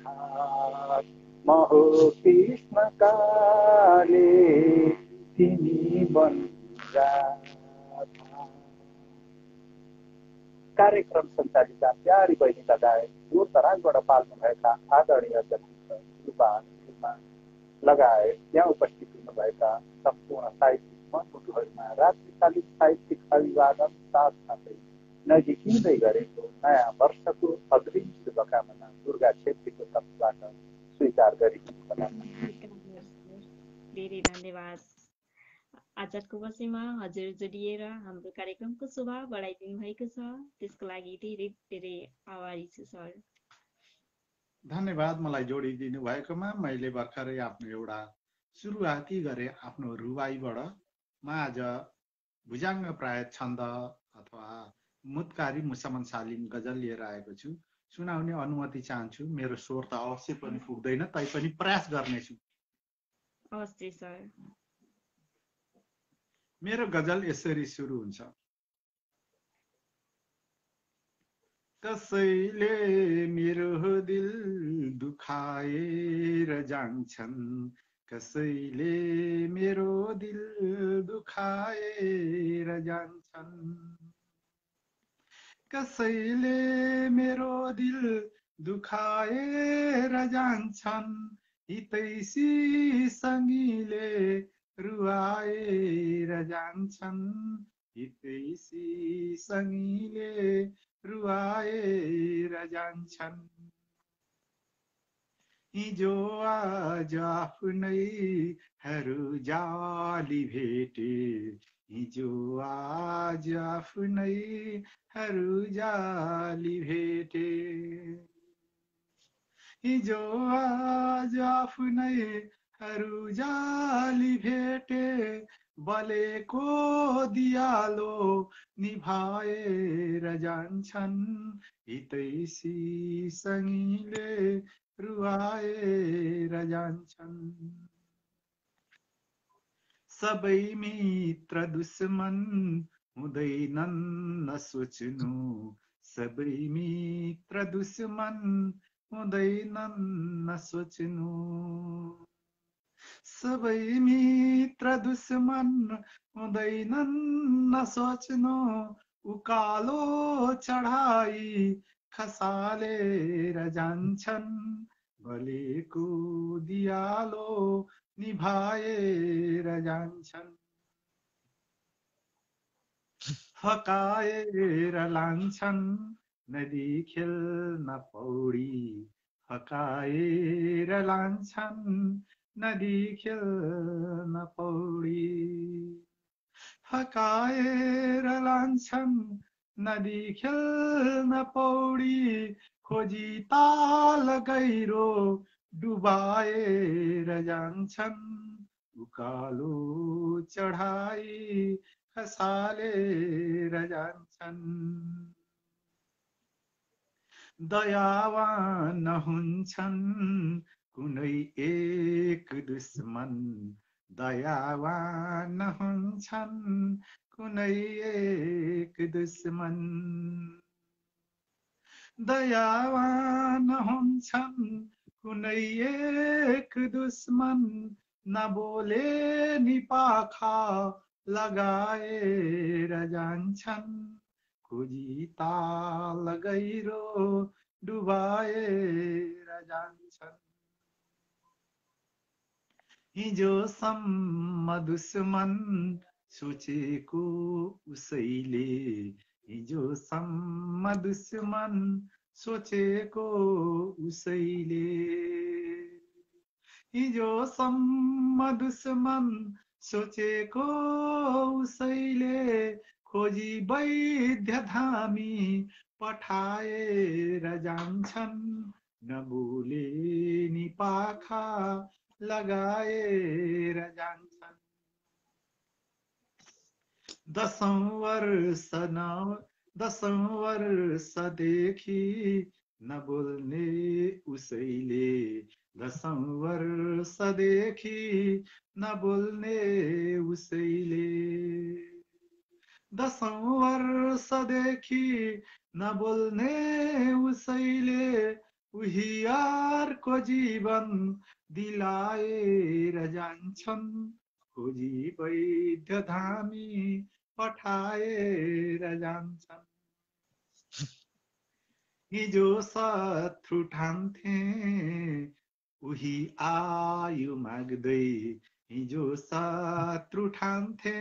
Speaker 4: महो कृष्ण काले तिमी बन्नु कार्यक्रम सञ्चालिका प्यारी बहिनी लगायत दूरदराजबाट पाल्नुभएका आदरणीय अध्यक्ष लगायत यहाँ उपस्थित हुनुभएका सम्पूर्ण साहित्यिक मनमुटुहरूमा रात्रिकालीन साहित्यिक अभिवादन साथसाथै नजिकिँदै गरेको नयाँ वर्षको अग्रिम शुभकामना दुर्गा छेत्रीको तर्फबाट स्वीकार गरिदिनु होला।
Speaker 1: धेरै धन्यवाद। आजको बसेमा हजुर जोडिएर हाम्रो कार्यक्रमको शोभा बढाइदिनु भएको छ, त्यसको लागि धेरै धेरै आभारी छु सर।
Speaker 9: धन्यवाद मलाई जोडिदिनु भएकोमा। मैले भर्खरै आफ्नो एउटा सुरुवाती गरे आफ्नो रुवाईबाट म आज भुजाङ्ग प्राय छन्द अथवा मुतकारी मुसमन सालिम गजल लिएर आएको छु। सुनाउने अनुमति चाहन्छु। मेरो स्वर त अवश्य पनि पुग्दैन, तैपनि प्रयास गर्नेछु।
Speaker 1: अवश्य सर।
Speaker 9: मेरो गजल यसरी सुरु हुन्छ। कसैले मेरो दिल दुखाएर जान्छन्, कसैले मेरो दिल दुखाएर जान्छन्, कसैले मेरो दिल दुखाएर जान्छन्, हितैषी सँगीले रुवाएर जान्छन्, हितैषी सँगीले रुवाएर जान्छन्। हिजो आज आफ्नैहरू जाली भेटे, हिजो आज आफ्नैहरू जाली भेटे, हिजो आज आफ्नैहरू जाली भेटे, बलेको दियालो निभाएर जान्छन्, हितैषी सँगीले रुवाएर जान्छन्। सबै मित्र दुश्मन हुँदैनन् नसोच्नु, सबै मित्र दुश्मन हुँदैनन् नसोच्नु, सबै मित्र दुश्मन हुँदैनन् नसोच्नु, उकालो चढाई खसालेर जान्छन्, बलेको दियालो निभाएर जान्छन्, फकाएर लान्छन् नदी खेल्न पौडी, फकाएर लान्छन् नदी खेल्न पौडी, फकाएर लान्छन् नदी खेल्न पौडी, खोजी ताल गहिरो डुबाएर जान्छन्, उकालो चढाई खसालेर जान्छन्। दयावान हुन्छन् कुनै एक दुश्मन, दयावान हुन्छन् कुनै एक दुश्मन, दयावान हुन्छन् कुनै एक दुश्मन, नबोले नि पाखा लगाएर जान्छन्, खोजी ताल गहिरो डुबाएर जान्छन्। हिजोसम्म दुश्मन सोचेको उसैले, हिजोसम्म दुश्मन सोचेको उसैले, हिजोसम्म दुश्मन सोचेको उसैले, खोजी वैद्य धामी पठाएर जान्छन्, नबोले नि पाखा लगाएर जान्छन्। 10औं वर्षदेखि नबोल्ने उसैले, 10औं वर्षदेखि नबोल्ने उसैले, 10औं वर्षदेखि नबोल्ने उसैले, उही अर्को जीवन दिलाएर जान्छन्, खोजी वैद्य धामी पठाएर जान्छन्। हिजो शत्रु ठान्थे उही आयु माग्दै, हिजो शत्रु ठान्थे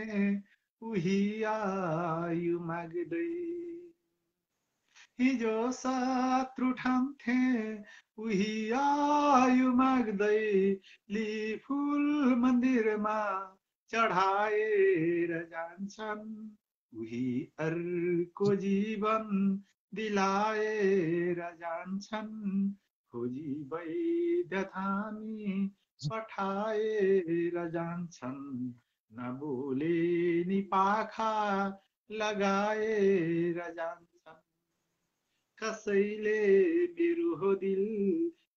Speaker 9: उही आयु माग्दै, हिजो शत्रु ठान्थे उही आयु माग्दै, ली फुल मन्दिरमा चढाएर जान्छन् उही अर्को जीवन दिलाएर जान्छन् खोजी वैद्य थामी पठाएर जान्छन् नबोले नि पाखा लगाएर जान्छन् कसैले मेरो दिल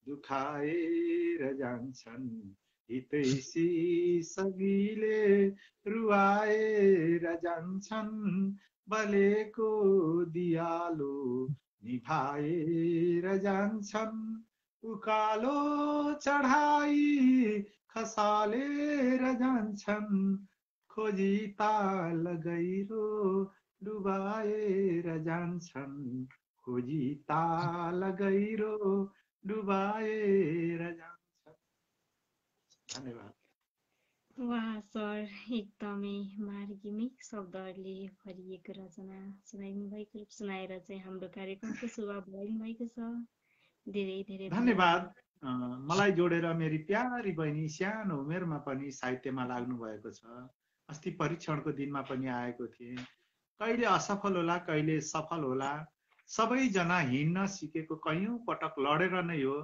Speaker 9: दुखाएर जान्छन् हितैषी सगीले रुवाएर जान्छन् बलेको दियालो निभाएर जान्छन् उकालो चढाई खसालेर जान्छन् खोजी ताल गहिरो डुबाएर जान्छन् खोजी ताल गहिरो डुबाएर जान्छन्। धन्यवाद।
Speaker 1: वाह सर, एकदमै मार्गिमिक शब्दहरूले भरिएको रचना सुनाइदिनु भएको सुनाएर चाहिँ हाम्रो कार्यक्रमको सुरुवात भइदिनु भएको छ। धेरै धेरै
Speaker 9: धन्यवाद। मलाई जोडेर मेरी प्यारी बहिनी सानो उमेरमा पनि साहित्यमा लाग्नु भएको छ। अस्ति परीक्षणको दिनमा पनि आएको थिएँ। कहिले असफल होला कहिले सफल होला, सबैजना हिँड्न सिकेको कैयौँ पटक लडेर नै हो।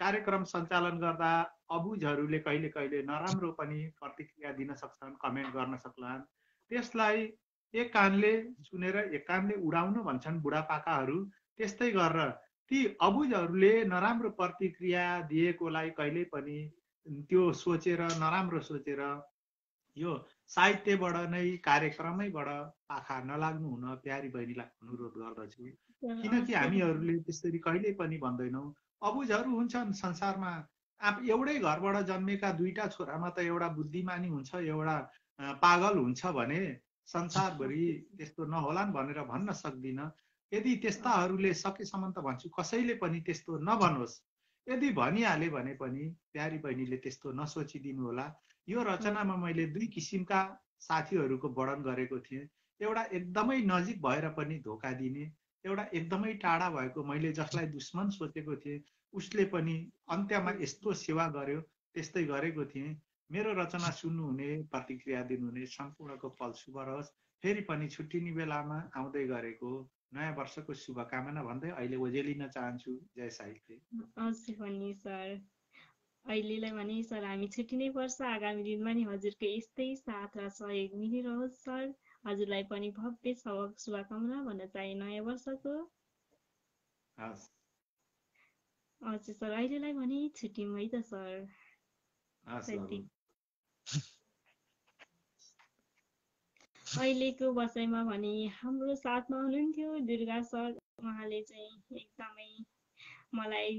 Speaker 9: कार्यक्रम सञ्चालन गर्दा अबुझहरूले कहिले कहिले नराम्रो पनि प्रतिक्रिया दिन सक्छन्, कमेन्ट गर्न सक्लान्। त्यसलाई एक कानले सुनेर एक कानले उडाउनु भन्छन् बुढापाकाहरू। त्यस्तै गरेर ती अबुझहरूले नराम्रो प्रतिक्रिया दिएकोलाई कहिले पनि त्यो सोचेर नराम्रो सोचेर यो साहित्यबाट नै कार्यक्रमैबाट पाखा नलाग्नु हुन प्यारी बहिनीलाई अनुरोध गर्दछु। किनकि हामीहरूले त्यसरी कहिले पनि भन्दैनौँ। अबुझहरू हुन्छन् संसारमा। एउटै घरबाट जन्मेका दुईटा छोरामा त एउटा बुद्धिमानी हुन्छ एउटा पागल हुन्छ भने संसारभरि त्यस्तो नहोलान् भनेर भन्न सक्दिनँ। यदि त्यस्ताहरूले सकेसम्म त भन्छु कसैले पनि त्यस्तो नभनोस्। यदि भनिहाले भने पनि प्यारी बहिनीले त्यस्तो नसोचिदिनु होला। यो रचनामा मैले दुई किसिमका साथीहरूको वर्णन गरेको थिएँ। एउटा एकदमै नजिक भएर पनि धोका दिने, एउटा एकदमै टाढा भएको मैले जसलाई दुश्मन सोचेको थिएँ उसले पनि अन्त्यमा यस्तो सेवा गर्यो त्यस्तै गरेको थिएँ। मेरो रचना सुन्नुहुने प्रतिक्रिया दिनुहुने सम्पूर्णको फल शुभ रहोस्। फेरि पनि छुट्टिने बेलामा आउँदै गरेको नयाँ वर्षको शुभकामना भन्दै अहिले ओजेलिन चाहन्छु। जय साहित्य।
Speaker 1: अवश्य पनि सर, अहिलेलाई भने सर हामी छुट्टिनै पर्छ। आगामी दिनमा नि हजुरको यस्तै साथ र सहयोग मिलिरहोस् सर। हजुरलाई पनि भव्य शुभकामना भन्न चाहे नयाँ वर्षको। हजुर सर, अहिलेलाई भने छुट्टियौँ है त सर। अहिलेको बसाइमा भने हाम्रो साथमा हुनुहुन्थ्यो दुर्गा सर। उहाँले चाहिँ एकदमै मलाई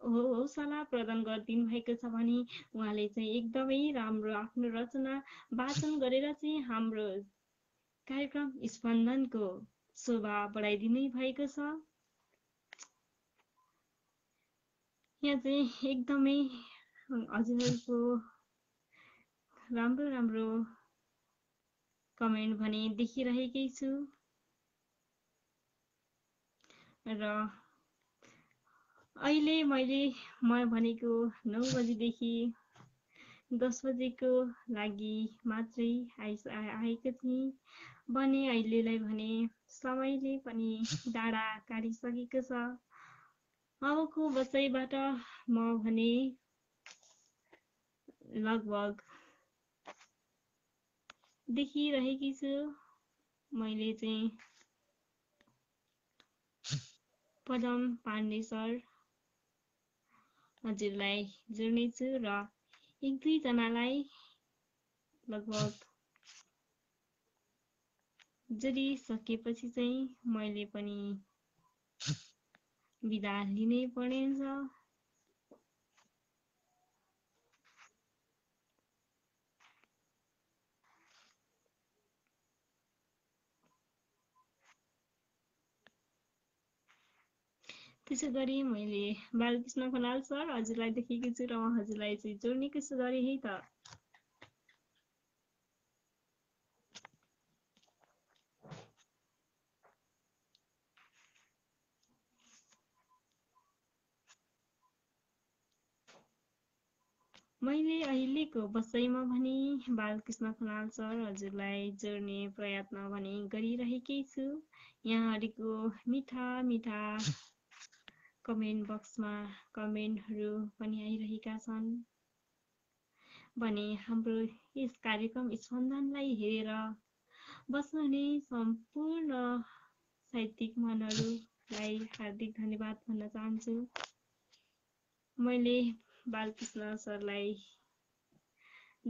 Speaker 1: हौसला प्रदान गरिदिनु भएको छ भने उहाँले चाहिँ एकदमै राम्रो आफ्नो रचना वाचन गरेर चाहिँ हाम्रो कार्यक्रम स्पन्दनको शोभा बढाइदिनु भएको छ। यहाँ चाहिँ एकदमै हजुरहरूको राम्रो राम्रो कमेन्ट भने देखिरहेकै छु र अहिले म भनेको 9 बजेदेखि 10 बजेको लागि मात्रै आएको थिएँ भने अहिलेलाई भने समयले पनि डाँडा काटिसकेको छ। अबको बसाइबाट म भने लगभग देखिरहेकी छु मैले चाहिँ पदम पाण्डे सर हजुरलाई जोड्नेछु र एक दुईजनालाई लगभग जोडिसकेपछि चाहिँ मैले पनि बिदा लिनै पर्नेछ। त्यसो गरी मैले बालकृष्ण खनाल सर हजुरलाई देखेकी छु र हजुरलाई चाहिँ जोड्ने कसो गरेँ है त। मैले अहिलेको बसाइमा भने बालकृष्ण खनाल सर हजुरलाई जोड्ने प्रयत्न भने गरिरहेकै छु। यहाँहरूको मिठा मिठा कमेन्ट बक्समा कमेन्टहरू पनि आइरहेका छन् भने हाम्रो यस कार्यक्रम स्पन्दनलाई हेरेर बस्नुहुने सम्पूर्ण साहित्यिक मनहरूलाई हार्दिक धन्यवाद भन्न चाहन्छु। मैले बालकृष्ण सरलाई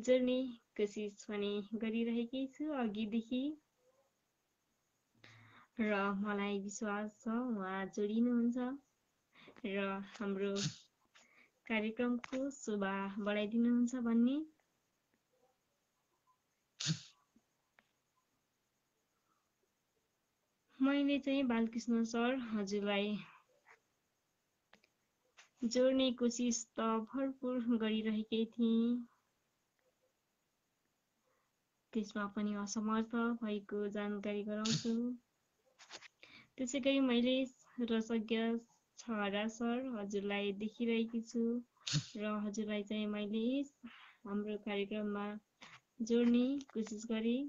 Speaker 1: जोड्ने कोसिस पनि गरिरहेकै छु अघिदेखि र मलाई विश्वास छ उहाँ जोडिनुहुन्छ र हाम्रो कार्यक्रमको शोभा बढाइदिनुहुन्छ भन्ने। मैले चाहिँ बालकृष्ण सर हजुरलाई जोड्ने कोसिस त भरपुर गरिरहेकै थिएँ, त्यसमा पनि असमर्थ भएको जानकारी गराउँछु। त्यसै गरी मैले रसज्ञ छहरा सर हजुरलाई देखिरहेकी छु र हजुरलाई चाहिँ मैले हाम्रो कार्यक्रममा जोड्ने कोसिस गरेँ।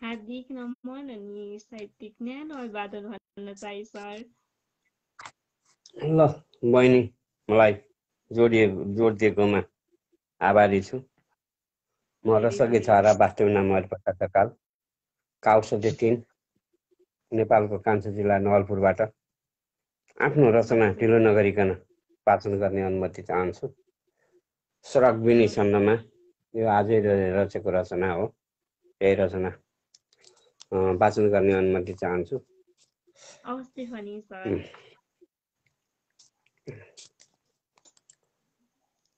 Speaker 1: हार्दिक नमन अनि साहित्यिक न्यानो अभिवादन भन्न चाहे सर।
Speaker 10: ल बहिनी, मलाई जोडिदिएकोमा आभारी छु। म रसज्ञ छहरा वास्तविक नाम हरिप्रसाद ढकाल, काउसते 3, नेपालको कान्छो जिल्ला नवलपुरबाट आफ्नो रचना ढिलो नगरिकन वाचन गर्ने अनुमति चाहन्छु। सरकबिनी छन्दमा यो आजै रचेको रचना हो। यही रचना वाचन गर्ने अनुमति चाहन्छु।
Speaker 1: अवश्य पनि सर।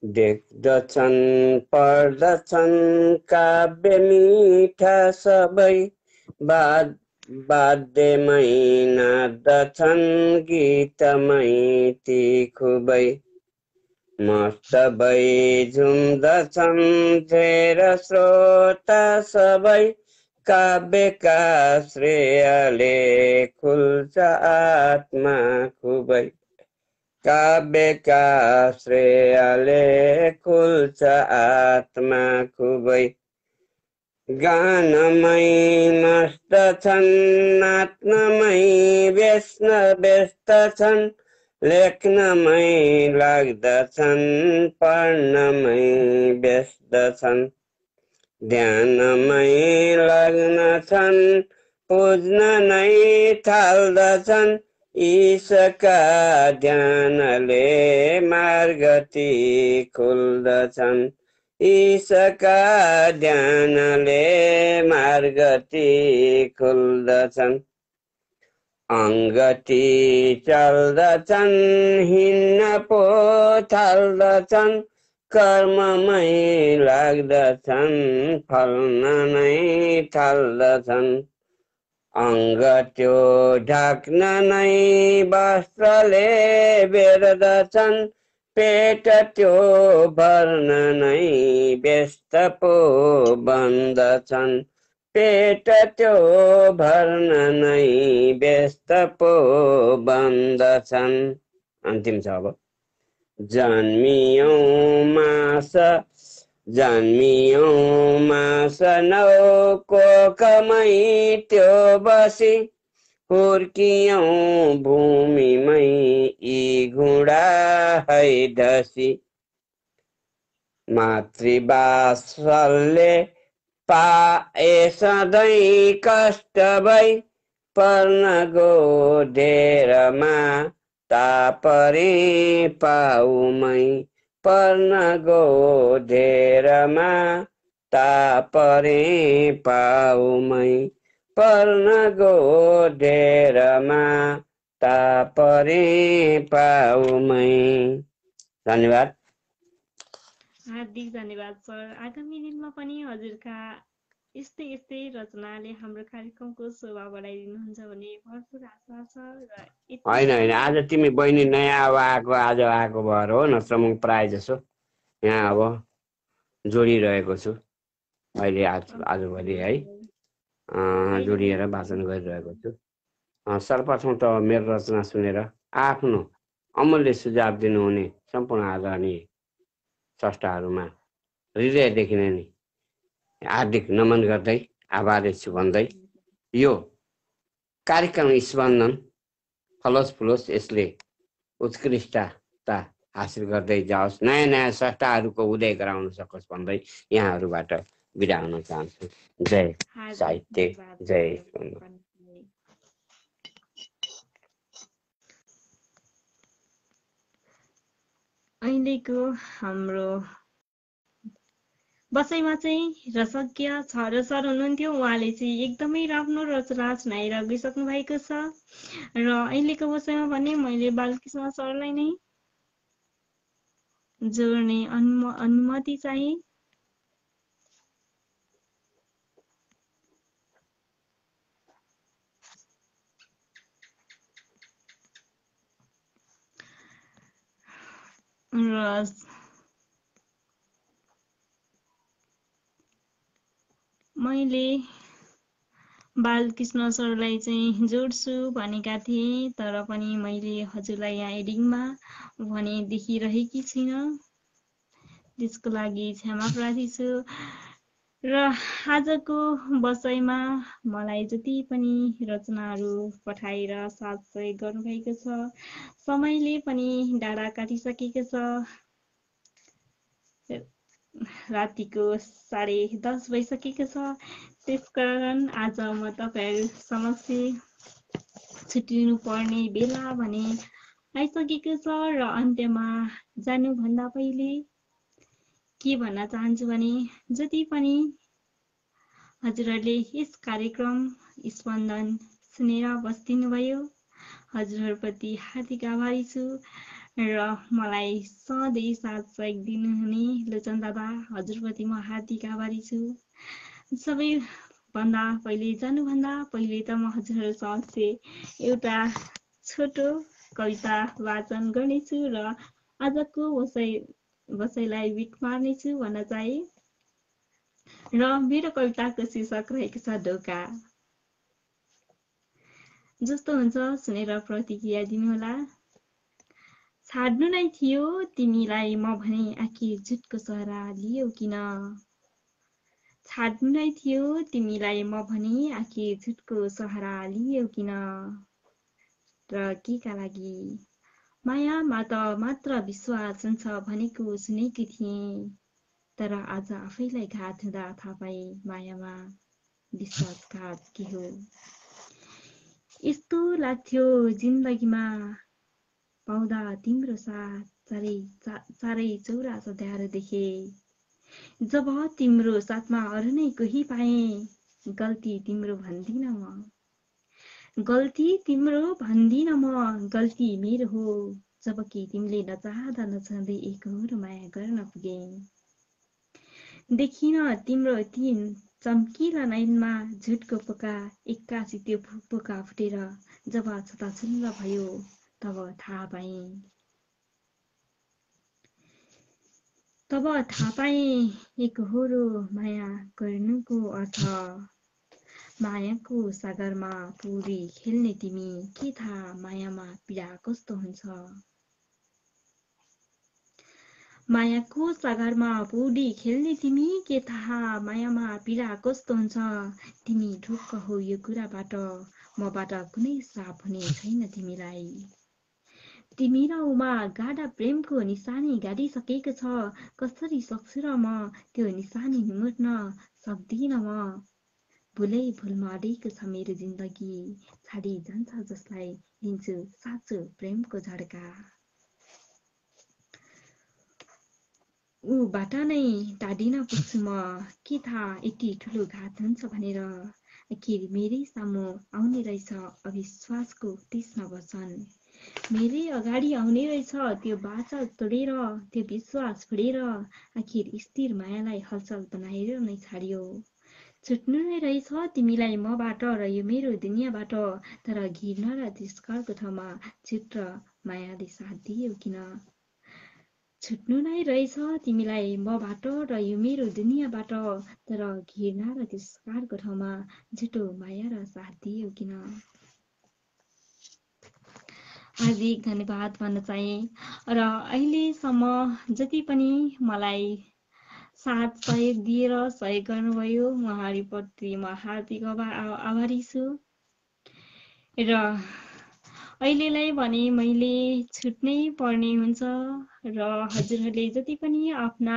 Speaker 10: देख्दछन् पढ्दछन् काव्य मिठा सबै, वाद्यमै नाच्दछन् गीतमै ती खुबै, मस्त भई झुम्दछन् धेर श्रोता सबै, काव्यका श्रेयले खुल्छ आत्मा खुबै, काव्यका श्रेयले खुल्छ आत्मा खुबै, गानमै मस्त छन् नाच्नमै व्यस्त छन्, लेख्नमै लाग्दछन् पढ्नमै व्यस्त छन्, ध्यानमै लग्न छन् पुज्न नै थाल्दछन्, ईशका ध्यानले मार्गती खुल्दछन्, ईशका ध्यानले मार्गती खुल्दछन्, अङ्गती चल्दछन् हिँड्न पो थाल्दछन्, कर्ममै लाग्दछन् फल्न नै थाल्दछन्, अङ्ग त्यो ढाक्न नै वस्त्रले बेर्दछन्, पेट त्यो भर्न नै व्यस्त पो बन्दछन्, पेट त्यो भर्न नै व्यस्त पो बन्दछन्। अन्तिम छ अब। जन्मियौँ मास नौको कमै त्यो बसी, हुर्कियौँ भूमिमै यी घुँडा है ढसी, मातृवात्सल्य पाए सधैँ कष्ट भई, पर्न गो ढेरमा तापरे पाउमै, पर्न गो ढेरमा तापरे पाउमै, पर्न गो ढेरमा तापरे पाउमै। धन्यवाद।
Speaker 1: हार्दिक धन्यवाद सर। आगामी दिनमा पनि हजुरका यस्तै रचनाले हाम्रो कार्यक्रमको शोभा बढाइदिनुहुन्छ भन्ने भरपुर आशा छ। र
Speaker 10: होइन आज तिमी बहिनी नयाँ आज आएको भएर हो, नत्र म प्राय जसो यहाँ अब जोडिरहेको छु अहिले आजभोलि है, जोडिएर वाचन गरिरहेको छु। सर्वप्रथम त मेरो रचना सुनेर आफ्नो अमूल्य सुझाव दिनुहुने सम्पूर्ण आदरणीय स्रष्टाहरूमा हृदयदेखि नै हार्दिक नमन गर्दै आभारी छु भन्दै यो कार्यक्रम स्पन्दन फलोस् फुलोस्, यसले उत्कृष्टता हासिल गर्दै जाओस्, नयाँ नयाँ स्रष्टाहरूको उदय गराउन सकोस् भन्दै यहाँहरूबाट बिदा हुन चाहन्छु। जय साहित्य, जय।
Speaker 1: अहिलेको हाम्रो बसाइमा चाहिँ रसज्ञ छ र सर हुनुहुन्थ्यो। उहाँले चाहिँ एकदमै राम्रो रचना सुनाएर गइसक्नु भएको छ र अहिलेको बसाइमा भने मैले बालकृष्ण सरलाई नै जोड्ने अनुमति चाहिँ। र मैले बालकृष्ण सरलाई चाहिँ जोड्छु भनेका थिएँ, तर पनि मैले हजुरलाई यहाँ एडिङमा भने देखिरहेकी छुइनँ, त्यसको लागि क्षमा प्रार्थी छु। र आजको बसाइमा मलाई जति पनि रचनाहरू पठाएर साथ सहयोग गर्नुभएको छ, समयले पनि डाँडा काटिसकेको छ। रातिको 10:30 भइसकेको छ। त्यसकारण आज म तपाईँहरू समक्ष छुट्टिनु पर्ने बेला भने आइसकेको छ र अन्त्यमा जानुभन्दा पहिले के भन्न चाहन्छु भने जति पनि हजुरहरूले यस कार्यक्रम स्पन्दन सुनेर बस्दिनु भयो, हजुरहरूप्रति हार्दिक आभारी छु र मलाई सधैँ साथ सहयोग दिनुहुने लोचन दादा, हजुरप्रति म हार्दिक आभारी छु। सबैभन्दा पहिले जानुभन्दा पहिले त म हजुरहरू समक्ष एउटा छोटो कविता वाचन गर्नेछु र आजको बसाइलाई बिट मार्नेछु भन्न चाहे। र मेरो कविताको शीर्षक रहेको छ ढोका। जस्तो हुन्छ सुनेर प्रतिक्रिया दिनुहोला। छाड्नु नै थियो तिमीलाई म भने आखिर झुटको सहारा लियो किन? छाड्नु नै थियो तिमीलाई म भने आखिर झुटको सहारा लियो किन? र केका लागि? मायामा त मात्र विश्वास हुन्छ भनेको सुनेकी थिएँ, तर आज आफैलाई घात हुँदा थाहा पाएँ मायामा विश्वासघात के हो। यस्तो लाग्थ्यो जिन्दगीमा पाउँदा तिम्रो साथ चारै चौरा सध्याएर देखे, जब तिम्रो साथमा अरू नै कोही पाएँ गल्ती तिम्रो भन्दिन म, गल्ती तिम्रो भन्दिन म, गल्ती मेरो हो जबकि तिमीले नचाहँदा नचाहँदै एक और माया गर्न पुगे। देखिन तिम्रो ती चम्किला नयनमा झुटको पोका, एक्कासी त्यो पोका फुटेर जब छताछुल्ल भयो तब थाहा पाएँ एकहोरो माया गर्नुको अर्थ। मायाको सागरमा पौडी खेल्ने तिमी के थाहा मायामा पीडा कस्तो हुन्छ। मायाको सागरमा पौडी खेल्ने तिमी के थाहा मायामा पीडा कस्तो हुन्छ। तिमी ढुक्क हो यो कुराबाट, मबाट कुनै श्राप हुने छैन तिमीलाई। तिमी र उमा गाढा प्रेमको निशानी गाडिसकेको छ, कसरी सक्छु र म त्यो निशानी निमुट्न सक्दिन म। भुलै भुलमा अडेको छ मेरो जिन्दगी, छाडी जान्छ जसलाई लिन्छु साँचो प्रेमको झड्का। ऊबाट नै टाढिन पुग्छु म, के थाहा यति ठुलो घात हुन्छ भनेर। आखिर मेरै सामु आउने रहेछ अविश्वासको तीक्ष्ण वचन, मेरै अगाडि आउने रहेछ त्यो बाचा तोडेर, त्यो विश्वास फोडेर। आखिर स्थिर मायालाई हलचल बनाएर नै छाड्यो। छुट्नु नै रहेछ तिमीलाई मबाट र यो मेरो दुनियाँबाट, तर घृणा र तिरस्कारको ठाउँमा झुट र मायाले साथ दियो किन? छुट्नु नै रहेछ तिमीलाई मबाट र यो मेरो दुनियाँबाट, तर घृणा र तिरस्कारको ठाउँमा झुटो माया र साथ दियो किन? हार्दिक धन्यवाद भन्न चाहे र अहिलेसम्म जति पनि मलाई साथ सहयोग दिएर सहयोग गर्नुभयो उहाँहरूप्रति म हार्दिक आभारी छु र अहिलेलाई भने मैले छुट्नै पर्ने हुन्छ र हजुरहरूले जति पनि आफ्ना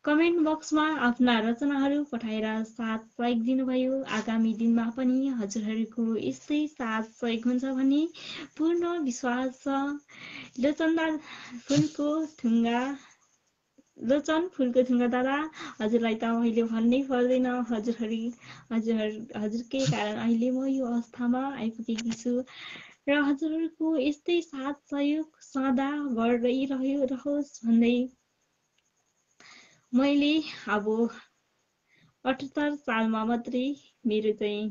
Speaker 1: कमेन्ट बक्समा आफ्ना रचनाहरू पठाएर साथ सहयोग दिनुभयो आगामी दिनमा पनि हजुरहरूको यस्तै साथ सहयोग हुन्छ भन्ने पूर्ण विश्वास छ। लोचन फुलको थुङ्गा दादा हजुरलाई त मैले भन्नै पर्दैन हजुरकै कारण अहिले म यो अवस्थामा आइपुगेकी छु र हजुरहरूको यस्तै साथ सहयोग सदा बढ्दै रहोस् भन्दै मैले अब 78 सालमा मात्रै मेरो चाहिँ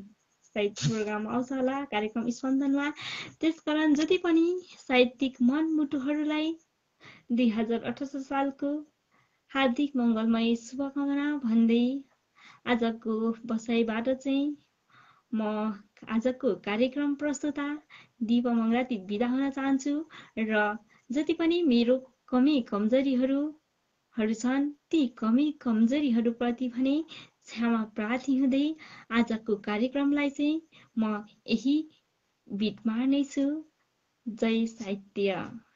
Speaker 1: साहित्य प्रोग्राम आउँछ होला कार्यक्रम स्पन्दनमा त्यसकारण जति पनि साहित्यिक मनमुटुहरूलाई 2078 सालको हार्दिक मङ्गलमय शुभकामना भन्दै आजको बसाइबाट चाहिँ म आजको कार्यक्रम प्रस्तुता दिपा मङ्गराती बिदा हुन चाहन्छु र जति पनि मेरो कमी कमजोरीहरू छन् ती कमी कमजोरीहरूप्रति भने क्षमा प्रार्थी हुँदै आजको कार्यक्रमलाई चाहिँ म यही बिट मार्नेछु। जय साहित्य।